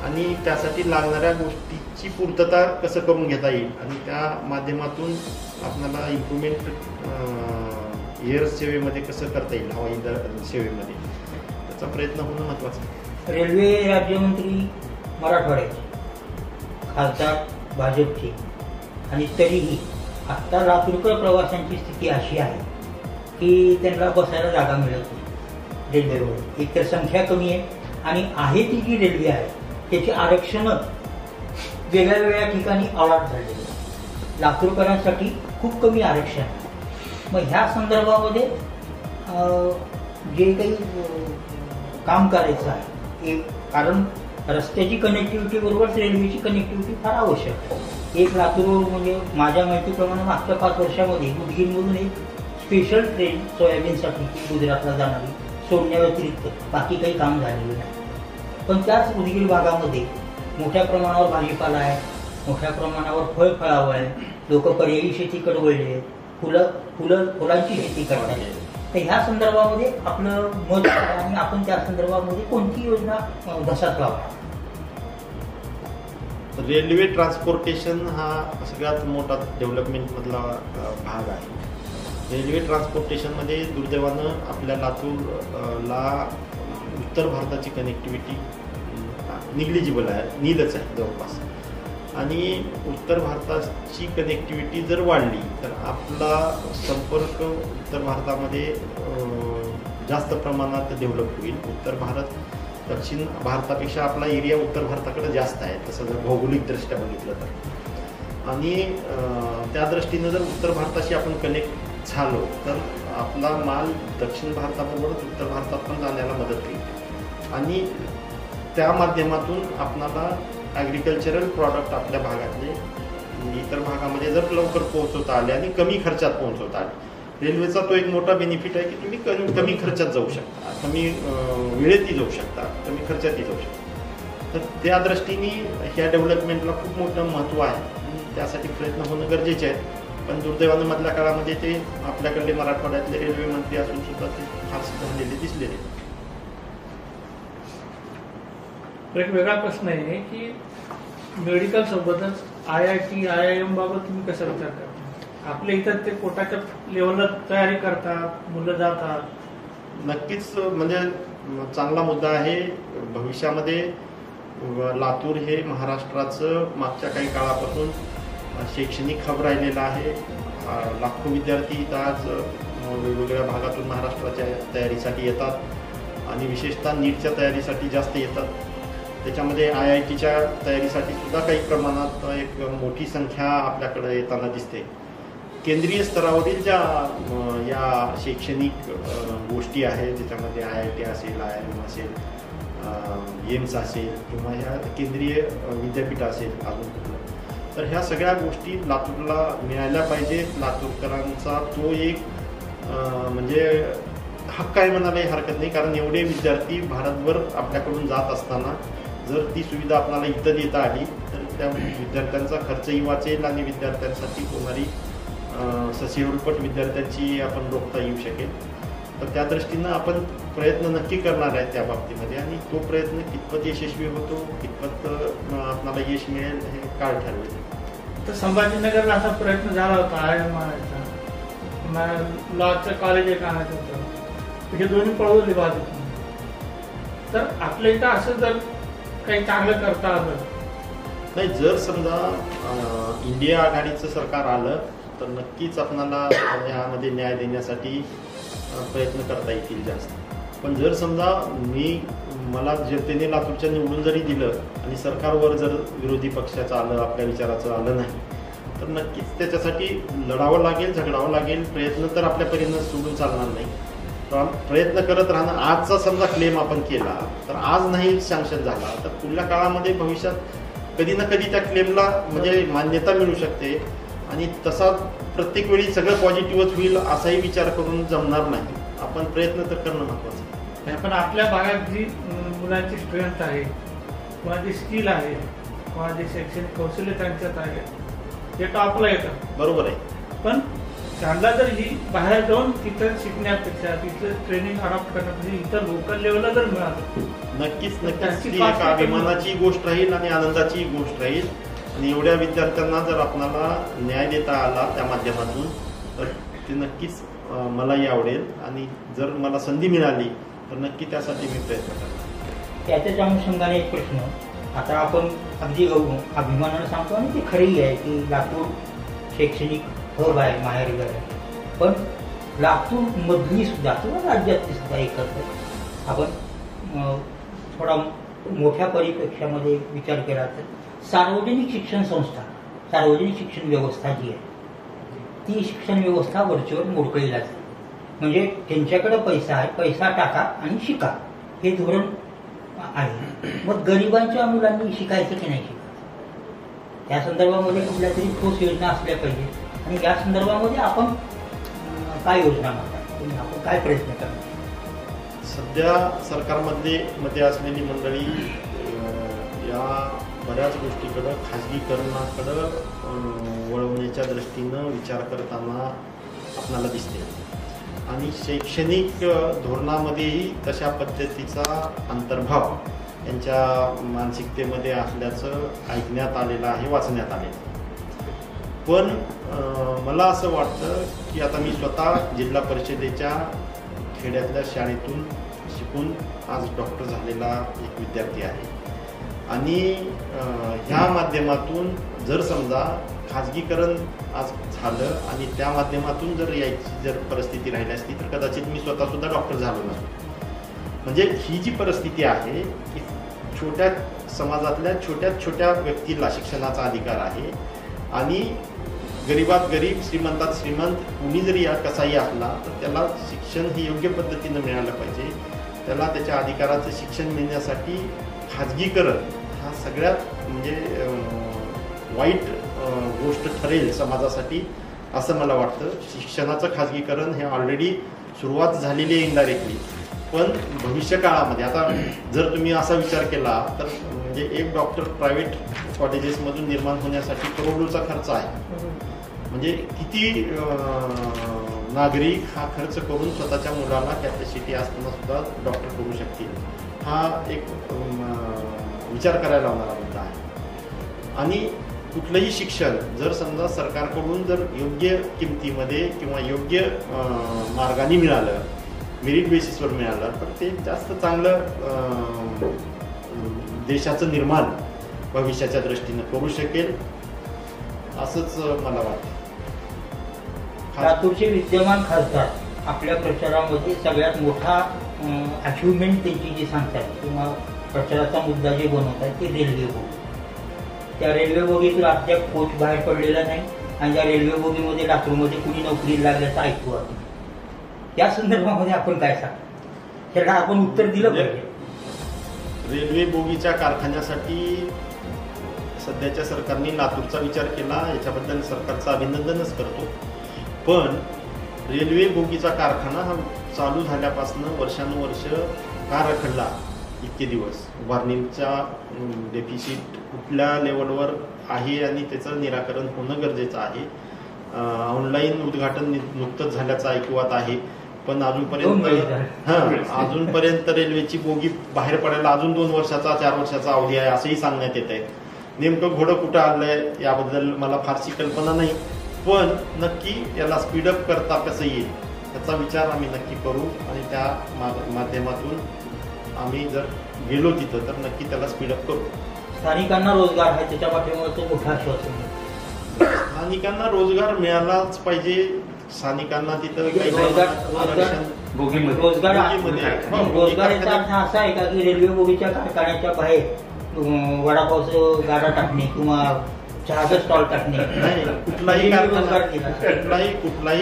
आणि त्यासाठी लागणाऱ्या गोष्टीची पूर्तता कसं करून घेता येईल आणि त्या माध्यमातून आपल्याला इम्प्रूव्हमेंट एअर सेवेमध्ये कसं करता येईल, हवाई सेवेमध्ये त्याचा प्रयत्न होणं महत्त्वाचं आहे. रेल्वे राज्यमंत्री मराठवाड्याचे खासदार भाजपचे आणि तरीही आत्ता लातूरकर प्रवाशांची स्थिती अशी आहे की त्यांना बसायला जागा मिळत नाही रेल्वेवर. एकतर संख्या कमी आहे आणि आहे ती जी रेल्वे आहे त्याची आरक्षणं वेगळ्या वेगळ्या ठिकाणी अलॉट झालेली आहे. लातूरकरांसाठी खूप कमी आरक्षण आहे. मग ह्या संदर्भामध्ये जे काही काम करायचं आहे कारण रस्त्याची कनेक्टिव्हिटी बरोबरच रेल्वेची कनेक्टिव्हिटी फार आवश्यक आहे. एक लातूर म्हणजे माझ्या माहितीप्रमाणे मागच्या 5 वर्षामध्ये उदगीरमधून एक स्पेशल ट्रेन सोयाबीनसाठी गुजरातला जाणारी सोडण्याव्यतिरिक्त बाकी काही काम झालेलं नाही. पण त्याच उदगीर भागामध्ये मोठ्या प्रमाणावर भाजीपाला आहे, मोठ्या प्रमाणावर फळावळ आहे, लोक पर्यायी शेतीकडे वळले आहेत, फुलांची शेती करतात. तर ह्या संदर्भामध्ये आपलं मत आणि आपण त्या संदर्भामध्ये कोणती योजना धसात लावणार? रेल्वे ट्रान्सपोर्टेशन हा सगळ्यात मोठा डेव्हलपमेंटमधला भाग आहे. रेल्वे ट्रान्सपोर्टेशनमध्ये दुर्दैवानं आपल्या लातूरला उत्तर भारताची कनेक्टिव्हिटी निग्लिजिबल आहे, नीलच आहे जवळपास. आणि उत्तर भारताची कनेक्टिव्हिटी जर वाढली तर आपला संपर्क उत्तर भारतामध्ये जास्त प्रमाणात डेव्हलप होईल. उत्तर भारत दक्षिण भारतापेक्षा आपला एरिया उत्तर भारताकडे जास्त आहे तसं जर भौगोलिकदृष्ट्या बघितलं तर. आणि त्या दृष्टीनं जर उत्तर भारताशी आपण कनेक्ट झालो तर आपला माल दक्षिण भारताबरोबरच उत्तर भारतात पण जाण्याला मदत होईल आणि त्या माध्यमातून आपणाला ॲग्रिकल्चरल प्रॉडक्ट आपल्या भागातले इतर भागामध्ये जर लवकर पोहोचवता आले आणि कमी खर्चात पोहोचवता आले. रेल्वेचा तो एक मोठा बेनिफिट आहे की तुम्ही कमी खर्चात जाऊ शकता, कमी वेळेतही जाऊ शकता, कमी खर्चातही जाऊ शकता. तर त्या दृष्टीने ह्या डेव्हलपमेंटला खूप मोठं महत्त्व आहे. त्यासाठी प्रयत्न होणं गरजेचे आहे. पण दुर्दैवानं मधल्या काळामध्ये ते आपल्याकडले मराठवाड्यातले रेल्वे मंत्री असून सुद्धा ते फारसे झालेले दिसले नाही. एक वेगळा प्रश्न आहे की मेडिकल सोबतच IIT, IIM बाबत तुम्ही कसा विचार करता? आपल्या इथं ते पोटाच्या लेवलला तयारी करतात, मुलं जातात. नक्कीच म्हणजे चांगला मुद्दा आहे. भविष्यामध्ये लातूर हे महाराष्ट्राचं मागच्या काही काळापासून शैक्षणिक हब राहिलेलं आहे. लाखो विद्यार्थी इथं आज वेगवेगळ्या भागातून महाराष्ट्राच्या तयारीसाठी येतात आणि विशेषतः नीटच्या तयारीसाठी जास्त येतात. त्याच्यामध्ये IITच्या तयारीसाठी सुद्धा काही प्रमाणात एक मोठी संख्या आपल्याकडे येताना दिसते. केंद्रीय स्तरावरील ज्या या शैक्षणिक गोष्टी आहेत, ज्याच्यामध्ये IIT असेल, IIM असेल, एम्स असेल किंवा ह्या केंद्रीय विद्यापीठ असेल अजून कुठलं, तर ह्या सगळ्या गोष्टी लातूरला मिळायला पाहिजेत. लातूरकरांचा तो एक म्हणजे हक्क आहे म्हणायलाही हरकत नाही, कारण एवढे विद्यार्थी भारतभर आपल्याकडून जात असताना जर ती सुविधा आपल्याला इथं देता आली तर त्या विद्यार्थ्यांचा खर्चही वाचेल आणि विद्यार्थ्यांसाठी होणारी ससेहोलपट विद्यार्थ्यांची आपण रोखता येऊ शकेल. तर त्या दृष्टीनं आपण प्रयत्न नक्की करणार आहे त्या बाबतीमध्ये, आणि तो प्रयत्न कितपत यशस्वी होतो, कितपत आपल्याला यश मिळेल हे काळ ठरवेल. तर संभाजीनगरला असा प्रयत्न झाला होता IIM आणायचा, लॉचं कॉलेज एक आणायचं होतं, हे दोन्ही पळवले बाजू. तर आपल्या इथं असं जर काही चांगलं करता आलं नाही, जर समजा इंडिया आघाडीचं सरकार आलं तर नक्कीच आपणाला यामध्ये न्याय देण्यासाठी प्रयत्न करता येतील जास्त. पण जर समजा मला जनतेने लातूरच्या निवडून जरी दिलं आणि सरकारवर जर विरोधी पक्षाचं आलं, आपल्या विचाराचं आलं नाही, तर नक्कीच त्याच्यासाठी लढावं लागेल, झगडावं लागेल. प्रयत्न तर आपल्यापर्यंत सोडून चालणार नाही, प्रयत्न करत राहणं. आजचा समजा क्लेम आपण केला तर आज नाही सँक्शन झाला तर पुढल्या काळामध्ये भविष्यात कधी ना कधी त्या क्लेमला म्हणजे मान्यता मिळू शकते, आणि तसा प्रत्येक वेळी सगळं पॉझिटिव्हच होईल असाही विचार करून जमणार नाही. आपण प्रयत्न तर करणं महत्वाचं आहे. पण आपल्या भागात जी मुलांची स्ट्रेंथ आहे, कोणाची स्किल आहे, कोणाचे शैक्षणिक कौशल्य त्यांच्यात आहे, ते टॉपला येतं. बरोबर आहे. पण त्यांना जर ही बाहेर जाऊन तिथं शिकण्यापेक्षा, तिथलं ट्रेनिंग अडॉप्ट करण्यापेक्षा इथं लोकल लेवलला जर मिळालं नक्कीच ती एक अभिमानाची गोष्ट राहील आणि आनंदाची गोष्ट राहील. आणि एवढ्या विद्यार्थ्यांना जर आपल्याला न्याय देता आला त्या माध्यमातून तर ते नक्कीच मलाही आवडेल, आणि जर मला संधी मिळाली तर नक्की त्यासाठी मी प्रयत्न करणार. त्याच्याच अनुषंगाने एक प्रश्न, आता आपण अगदी अभिमानानं सांगतो आणि ते खरंही आहे की लातूर शैक्षणिक हब आहे, माहेरघर आहे, पण लातूर मधली सुद्धा किंवा राज्यातली सुद्धा एकत्र आपण थोडा मोठ्या परिप्रेक्ष्यामध्ये विचार केला तर सार्वजनिक शिक्षण संस्था, सार्वजनिक शिक्षण व्यवस्था जी आहे ती शिक्षण व्यवस्था वरचेवर मोडकळीला जाते. म्हणजे त्यांच्याकडे पैसा आहे, पैसा टाका आणि शिका हे धोरण आहे. मग गरिबांच्या मुलांनी शिकायचं की नाही शिकायचं, त्या संदर्भामध्ये कुठल्या तरी ठोस योजना असल्या पाहिजे. आणि या संदर्भामध्ये आपण काय योजना मागतात, आपण काय प्रयत्न करणार? सध्या सरकारमध्ये असलेली मंडळी या बऱ्याच गोष्टीकडं खाजगीकरणाकडं वळवण्याच्या दृष्टीनं विचार करताना आपल्याला दिसते, आणि शैक्षणिक धोरणामध्येही तशा पद्धतीचा अंतर्भाव त्यांच्या मानसिकतेमध्ये असल्याचं ऐकण्यात आलेलं आहे, वाचण्यात आलेलं आहे. पण मला असं वाटतं की आता मी स्वतः जिल्हा परिषदेच्या खेड्यातल्या शाळेतून शिकून आज डॉक्टर झालेला एक विद्यार्थी आहे, आणि ह्या माध्यमातून जर समजा खाजगीकरण आज झालं आणि त्या माध्यमातून जर यायची जर परिस्थिती राहिली असती तर कदाचित मी स्वतःसुद्धा डॉक्टर झालो नसतो. म्हणजे ही जी परिस्थिती आहे की छोट्या समाजातल्या छोट्या व्यक्तीला शिक्षणाचा अधिकार आहे, आणि गरीबात गरीब, श्रीमंतात श्रीमंत, कुणी जरी कसाही असला तर त्याला शिक्षण हे योग्य पद्धतीनं मिळालं पाहिजे. त्याला त्याच्या अधिकाराचं शिक्षण मिळण्यासाठी खाजगीकरण हा सगळ्यात म्हणजे वाईट गोष्ट ठरेल समाजासाठी असं मला वाटतं. शिक्षणाचं खाजगीकरण हे ऑलरेडी सुरुवात झालेली आहे इनडायरेक्टली, पण भविष्य काळामध्ये आता जर तुम्ही असा विचार केला तर म्हणजे एक डॉक्टर प्रायव्हेट कॉलेजेसमधून निर्माण होण्यासाठी करोडोचा खर्च आहे. म्हणजे किती नागरिक हा खर्च करून स्वतःच्या मुलाला कॅपॅसिटी असताना सुद्धा डॉक्टर करू शकतील, हा एक विचार करायला लावणारा मुद्दा आहे. आणि कुठलंही शिक्षण जर समजा सरकारकडून जर योग्य किमतीमध्ये किंवा योग्य मार्गाने मिळालं, मेरिट बेसिसवर मिळालं, तर ते जास्त चांगलं देशाचं निर्माण भविष्याच्या दृष्टीनं करू शकेल असंच मला वाटतं. लातूरचे विद्यमान खासदार आपल्या प्रचारामध्ये सगळ्यात मोठा अचिव्हमेंट त्यांची जी सांगतात किंवा प्रचाराचा मुद्दा जे बनवत आहे ते रेल्वे बोगी. त्या रेल्वे बोगीतून अद्याप कोच बाहेर पडलेला नाही आणि त्या रेल्वे बोगीमध्ये लातूरमध्ये कुणी नोकरी लागल्याचं ऐकू आलं. या संदर्भामध्ये आपण काय सांग, त्याला आपण उत्तर दिलं पाहिजे. रेल्वे बोगीच्या कारखान्यासाठी सध्याच्या सरकारने लातूरचा विचार केला, याच्याबद्दल सरकारचं अभिनंदनच करतो. पण रेल्वे बोगीचा कारखाना हा चालू झाल्यापासून वर्षानुवर्ष का रखडला इतके दिवस? उभारणीचा डेफिसिट कुठल्या लेवलवर आहे आणि त्याचं निराकरण होणं गरजेचं आहे. ऑनलाईन उद्घाटन नुकतंच झाल्याचं ऐकवात आहे, पण अजूनपर्यंत रेल्वेची बोगी बाहेर पडायला अजून 2 वर्षाचा 4 वर्षाचा अवधी आहे असंही सांगण्यात येत आहे. नेमकं घोडं कुठं आलंय याबद्दल मला फारशी कल्पना नाही, पण नक्की याला स्पीडअप करता कसं येईल याचा विचार आम्ही नक्की करू आणि त्या माध्यमातून आम्ही जर गेलो तिथं तर नक्की त्याला स्पीडअप करू. स्थानिकांना रोजगार आहे त्याच्या पाठीमागे मोठा आश्वासन. स्थानिकांना रोजगार मिळालाच पाहिजे. स्थानिकांना तिथं काही रोजगार याचा अर्थ असा आहे का की रेल्वे बोगीच्या कारखान्याच्या बाहेर वडापावचं गाडा टाकणे किंवा चहाचा स्टॉल टाकणे? कुठलाही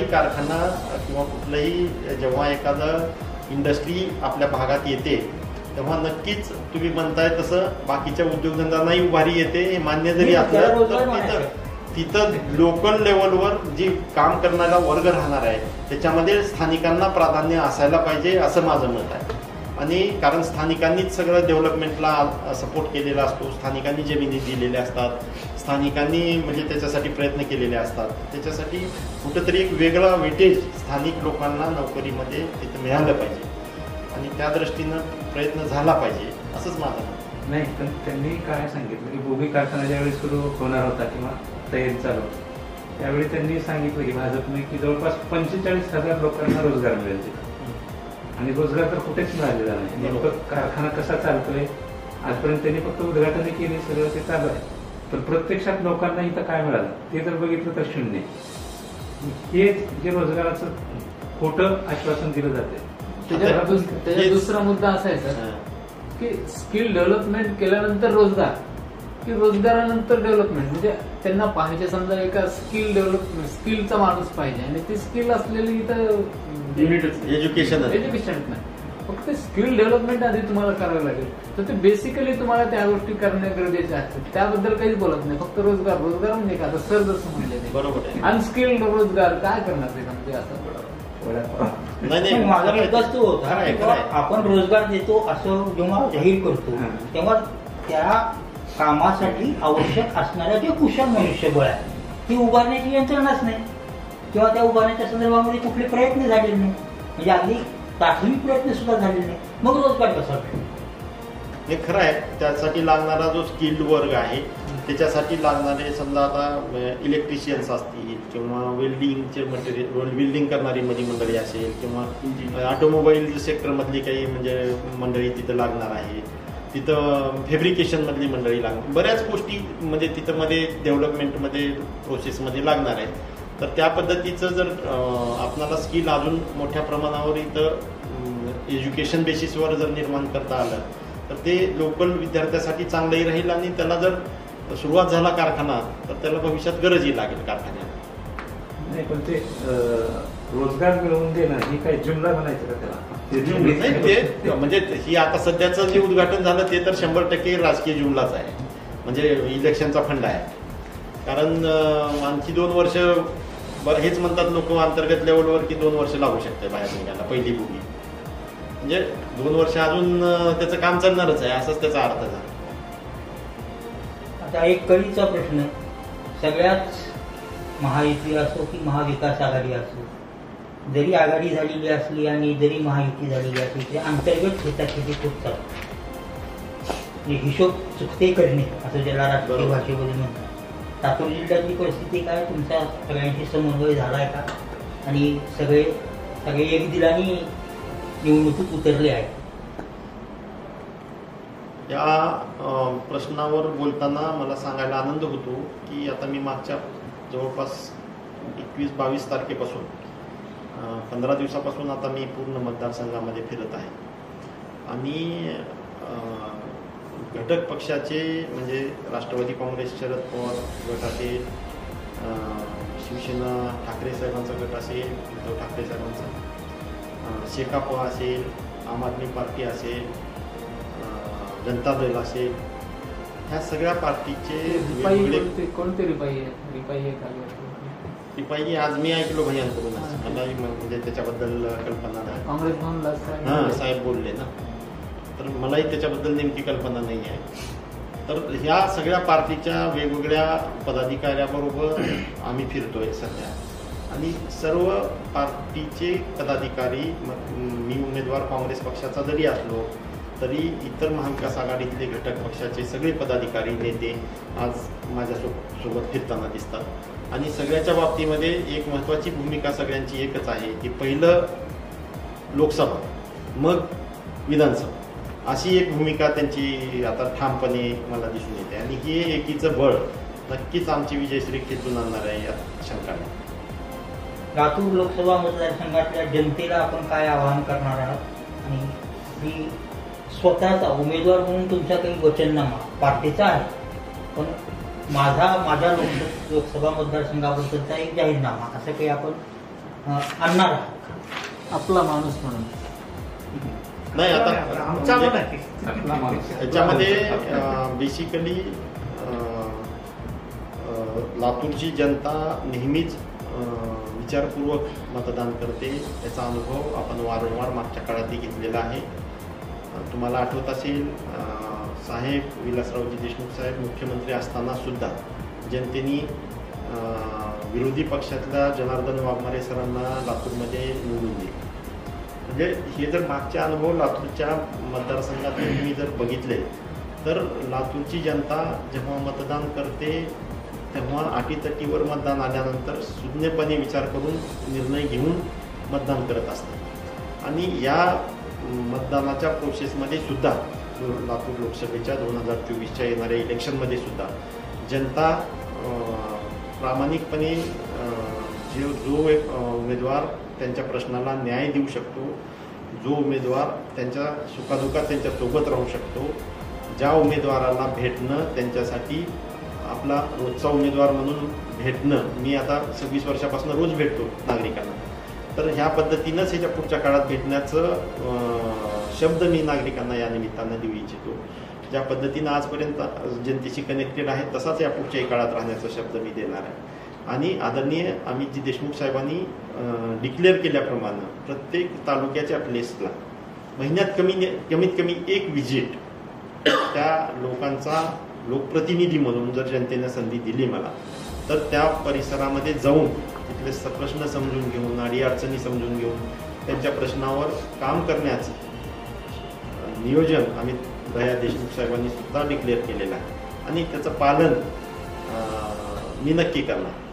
कारखाना किंवा कुठलाही जेव्हा एखादं इंडस्ट्री आपल्या भागात येते तेव्हा नक्कीच तुम्ही म्हणताय तसं बाकीच्या उद्योगधंद्यांनाही उभारी येते, हे मान्य जरी असलं तर तिथं लोकल लेवलवर जी काम करणारा वर्ग राहणार आहे त्याच्यामध्ये स्थानिकांना प्राधान्य असायला पाहिजे असं माझं मत आहे. आणि कारण स्थानिकांनीच सगळं डेव्हलपमेंटला सपोर्ट केलेला असतो, स्थानिकांनी जमिनी दिलेल्या असतात, स्थानिकांनी म्हणजे त्याच्यासाठी प्रयत्न केलेले असतात. त्याच्यासाठी कुठंतरी एक वेगळा वेटेज स्थानिक लोकांना नोकरीमध्ये तिथं मिळालं पाहिजे आणि त्या दृष्टीनं प्रयत्न झाला पाहिजे असंच माझं मत. नाही, पण त्यांनी काय सांगितलं की बोगी कारखाना ज्यावेळी सुरू होणार होता किंवा तयारी चालू होती त्यावेळी त्यांनी सांगितलं की भाजपने की जवळपास 45,000 लोकांना रोजगार मिळेल तिथं. आणि रोजगार तर कुठेच मिळालेला नाही. नेमकं कारखाना कसा चालतोय आजपर्यंत त्यांनी फक्त उद्घाटन केली, सगळं ते चालू आहे, पण प्रत्यक्षात लोकांना इथं काय मिळालं ते जर बघितलं तर शून्य. हे जे रोजगाराचं खोटं आश्वासन दिलं जाते. त्याचा दुसरा मुद्दा असा आहे सर की स्किल डेव्हलपमेंट केल्यानंतर रोजगार की रोजगारानंतर डेव्हलपमेंट. म्हणजे त्यांना पाहिजे समजा एका स्किल डेव्हलपमेंट स्किलचा माणूस पाहिजे आणि ती स्किल असलेली इथं एज्युकेशन नाही, फक्त स्किल डेव्हलपमेंट आधी तुम्हाला करावं लागेल. तर ते बेसिकली तुम्हाला त्या गोष्टी करणे गरजेचे असतात. त्याबद्दल काहीच बोलत नाही, फक्त रोजगार रोजगार म्हणजे का आता सर जसं म्हणले बरोबर अनस्किल्ड रोजगार काय करणार ते म्हणजे असं माझा मुद्दाच तो होता. आपण रोजगार देतो असं जेव्हा जाहीर करतो तेव्हा त्या कामासाठी आवश्यक असणाऱ्या जे कुशल मनुष्यबळ आहे ती उभारण्याची यंत्रणाच नाही किंवा त्या उभारण्याच्या संदर्भामध्ये कुठले प्रयत्न झालेले नाही. म्हणजे अगदी प्राथमिक प्रयत्न सुद्धा झालेले नाही. मग रोजगार कसा भेटेल? हे खरं आहे. त्यासाठी लागणारा जो स्किल्ड वर्ग आहे त्याच्यासाठी लागणारे समजा आता इलेक्ट्रिशियन्स असतील किंवा वेल्डिंगचे मटेरियल वेल्डिंग करणारी मंडळी असेल किंवा ऑटोमोबाईल सेक्टरमधली काही म्हणजे मंडळी तिथं लागणार आहे, तिथं फॅब्रिकेशनमधली मंडळी लागणार, बऱ्याच गोष्टी म्हणजे तिथं मध्ये डेव्हलपमेंटमध्ये प्रोसेसमध्ये लागणार आहे. तर त्या पद्धतीचं जर आपणाला स्किल अजून मोठ्या प्रमाणावर इथं एज्युकेशन बेसिसवर जर निर्माण करता आलं तर ते लोकल विद्यार्थ्यासाठी चांगलंही राहील आणि त्याला जर सुरुवात झाला कारखाना तर त्याला भविष्यात गरजही लागेल कारखान्याला. नाही, पण ते रोजगार मिळवून देणं ही काही जुमला म्हणायचं का त्याला? ते म्हणजे ही आता सध्याचं जे उद्घाटन झालं ते तर 100% राजकीय जुमलाच आहे, म्हणजे इलेक्शनचा फंड आहे. कारण आणखी 2 वर्ष हेच म्हणतात लोक अंतर्गत लेवलवर की 2 वर्ष लागू शकते बाहेर निघायला पहिली बोगी. म्हणजे 2 वर्ष अजून त्याचं काम चालणारच आहे असाच त्याचा अर्थ झाला. आता एक कळीचा प्रश्न, सगळ्याच महायुती असो की महाविकास आघाडी असो, जरी आघाडी झालेली असली आणि जरी महायुती झालेली असली तरी अंतर्गत हिताची खूप चालू हिशोब चुकते करणे असं ज्याला राजकीय भाषेमध्ये म्हणतात. लातूर जिल्ह्याची परिस्थिती काय, तुमचा सगळ्यांशी समन्वय झालाय का आणि सगळे एक दिलाने निवडणुकीत उतरले आहेत? या प्रश्नावर बोलताना मला सांगायला आनंद होतो की आता मी मागच्या जवळपास 21-22 तारखेपासून 15 दिवसापासून आता मी पूर्ण मतदारसंघामध्ये फिरत आहे आणि घटक पक्षाचे म्हणजे राष्ट्रवादी काँग्रेस, शरद पवार गट असेल, शिवसेना ठाकरे साहेबांचा गट असेल, उद्धव ठाकरे साहेबांचा, शेकाप असेल, आम आदमी पार्टी असेल, जनता दल असेल, ह्या सगळ्या पार्टीचे वेगवेगळे कोणते रिपाई आहे रिपाई आज मी ऐकलो भैयांकडून, मलाही म्हणजे त्याच्याबद्दल कल्पना नाही. काँग्रेस भवनला हां साहेब बोलले ना, तर मलाही त्याच्याबद्दल नेमकी कल्पना नाही आहे. तर ह्या सगळ्या पार्टीच्या वेगवेगळ्या पदाधिकाऱ्याबरोबर आम्ही फिरतोय सध्या, आणि सर्व पार्टीचे पदाधिकारी, मी उमेदवार काँग्रेस पक्षाचा जरी असलो तरी इतर महाविकास आघाडीतले घटक पक्षाचे सगळे पदाधिकारी नेते आज माझ्यासोबत फिरताना दिसतात. आणि सगळ्याच्या बाबतीमध्ये एक महत्त्वाची भूमिका सगळ्यांची एकच आहे की पहिलं लोकसभा मग विधानसभा, अशी एक भूमिका त्यांची आता ठामपणे मला दिसून येते. आणि हे एकीचं बळ नक्कीच आमची विजयश्री खेचून आणणार आहे यात शंका नाही. लातूर लोकसभा मतदारसंघातल्या जनतेला आपण काय आवाहन करणार आहात? आणि मी स्वतःचा उमेदवार म्हणून तुमचा काही वचननामा पार्टीचा आहे, पण माझ्या लोकसभा मतदारसंघाबद्दलचा एक जाहीरनामा असं काही आपण आणणार आहात? आपला माणूस म्हणून नाही, आता आपला माणूस याच्यामध्ये बेसिकली लातूरची जनता नेहमीच विचारपूर्वक मतदान करते. याचा अनुभव आपण वारंवार मागच्या काळातही घेतलेला आहे. तुम्हाला आठवत असेल, साहेब विलासरावजी देशमुख साहेब मुख्यमंत्री असताना सुद्धा जनतेने विरोधी पक्षातल्या जनार्दन वाघमारे सरांना लातूरमध्ये निवडून दिले. म्हणजे हे जर मागचे अनुभव लातूरच्या मतदारसंघात तुम्ही जर बघितले तर लातूरची जनता जेव्हा मतदान करते तेव्हा अटीतटीवर मतदान आल्यानंतर सुज्ञपणे विचार करून निर्णय घेऊन मतदान करत असतात. आणि या मतदानाच्या प्रोसेसमध्ये सुद्धा लातूर लोकसभेच्या 2024च्या येणाऱ्या इलेक्शनमध्ये सुद्धा जनता प्रामाणिकपणे जो एक उमेदवार त्यांच्या प्रश्नाला न्याय देऊ शकतो, जो उमेदवार त्यांच्या सुखादुखात त्यांच्यासोबत राहू शकतो, ज्या उमेदवाराला भेटणं त्यांच्यासाठी आपला रोजचा उमेदवार म्हणून भेटणं, मी आता 26 वर्षापासून रोज भेटतो नागरिकांना, तर ह्या पद्धतीनंच ह्याच्या पुढच्या काळात भेटण्याचं शब्द मी नागरिकांना या निमित्तानं देऊ इच्छितो. ज्या पद्धतीनं आजपर्यंत जनतेशी कनेक्टेड आहे तसाच या पुढच्याही काळात राहण्याचा शब्द मी देणार आहे. आणि आदरणीय अमितजी देशमुख साहेबांनी डिक्लेअर केल्याप्रमाणे प्रत्येक तालुक्याच्या प्लेसला महिन्यात कमीत कमी एक विजिट त्या लोकांचा लोकप्रतिनिधी म्हणून जर जनतेनं संधी दिली मला, तर त्या परिसरामध्ये जाऊन तिथले प्रश्न समजून घेऊन, अडीअडचणी समजून घेऊन त्यांच्या प्रश्नावर काम करण्याचं नियोजन अमित भैया देशमुख साहेबांनी सुद्धा डिक्लेअर केलेलं आहे. आणि त्याचं पालन मी नक्की करणार.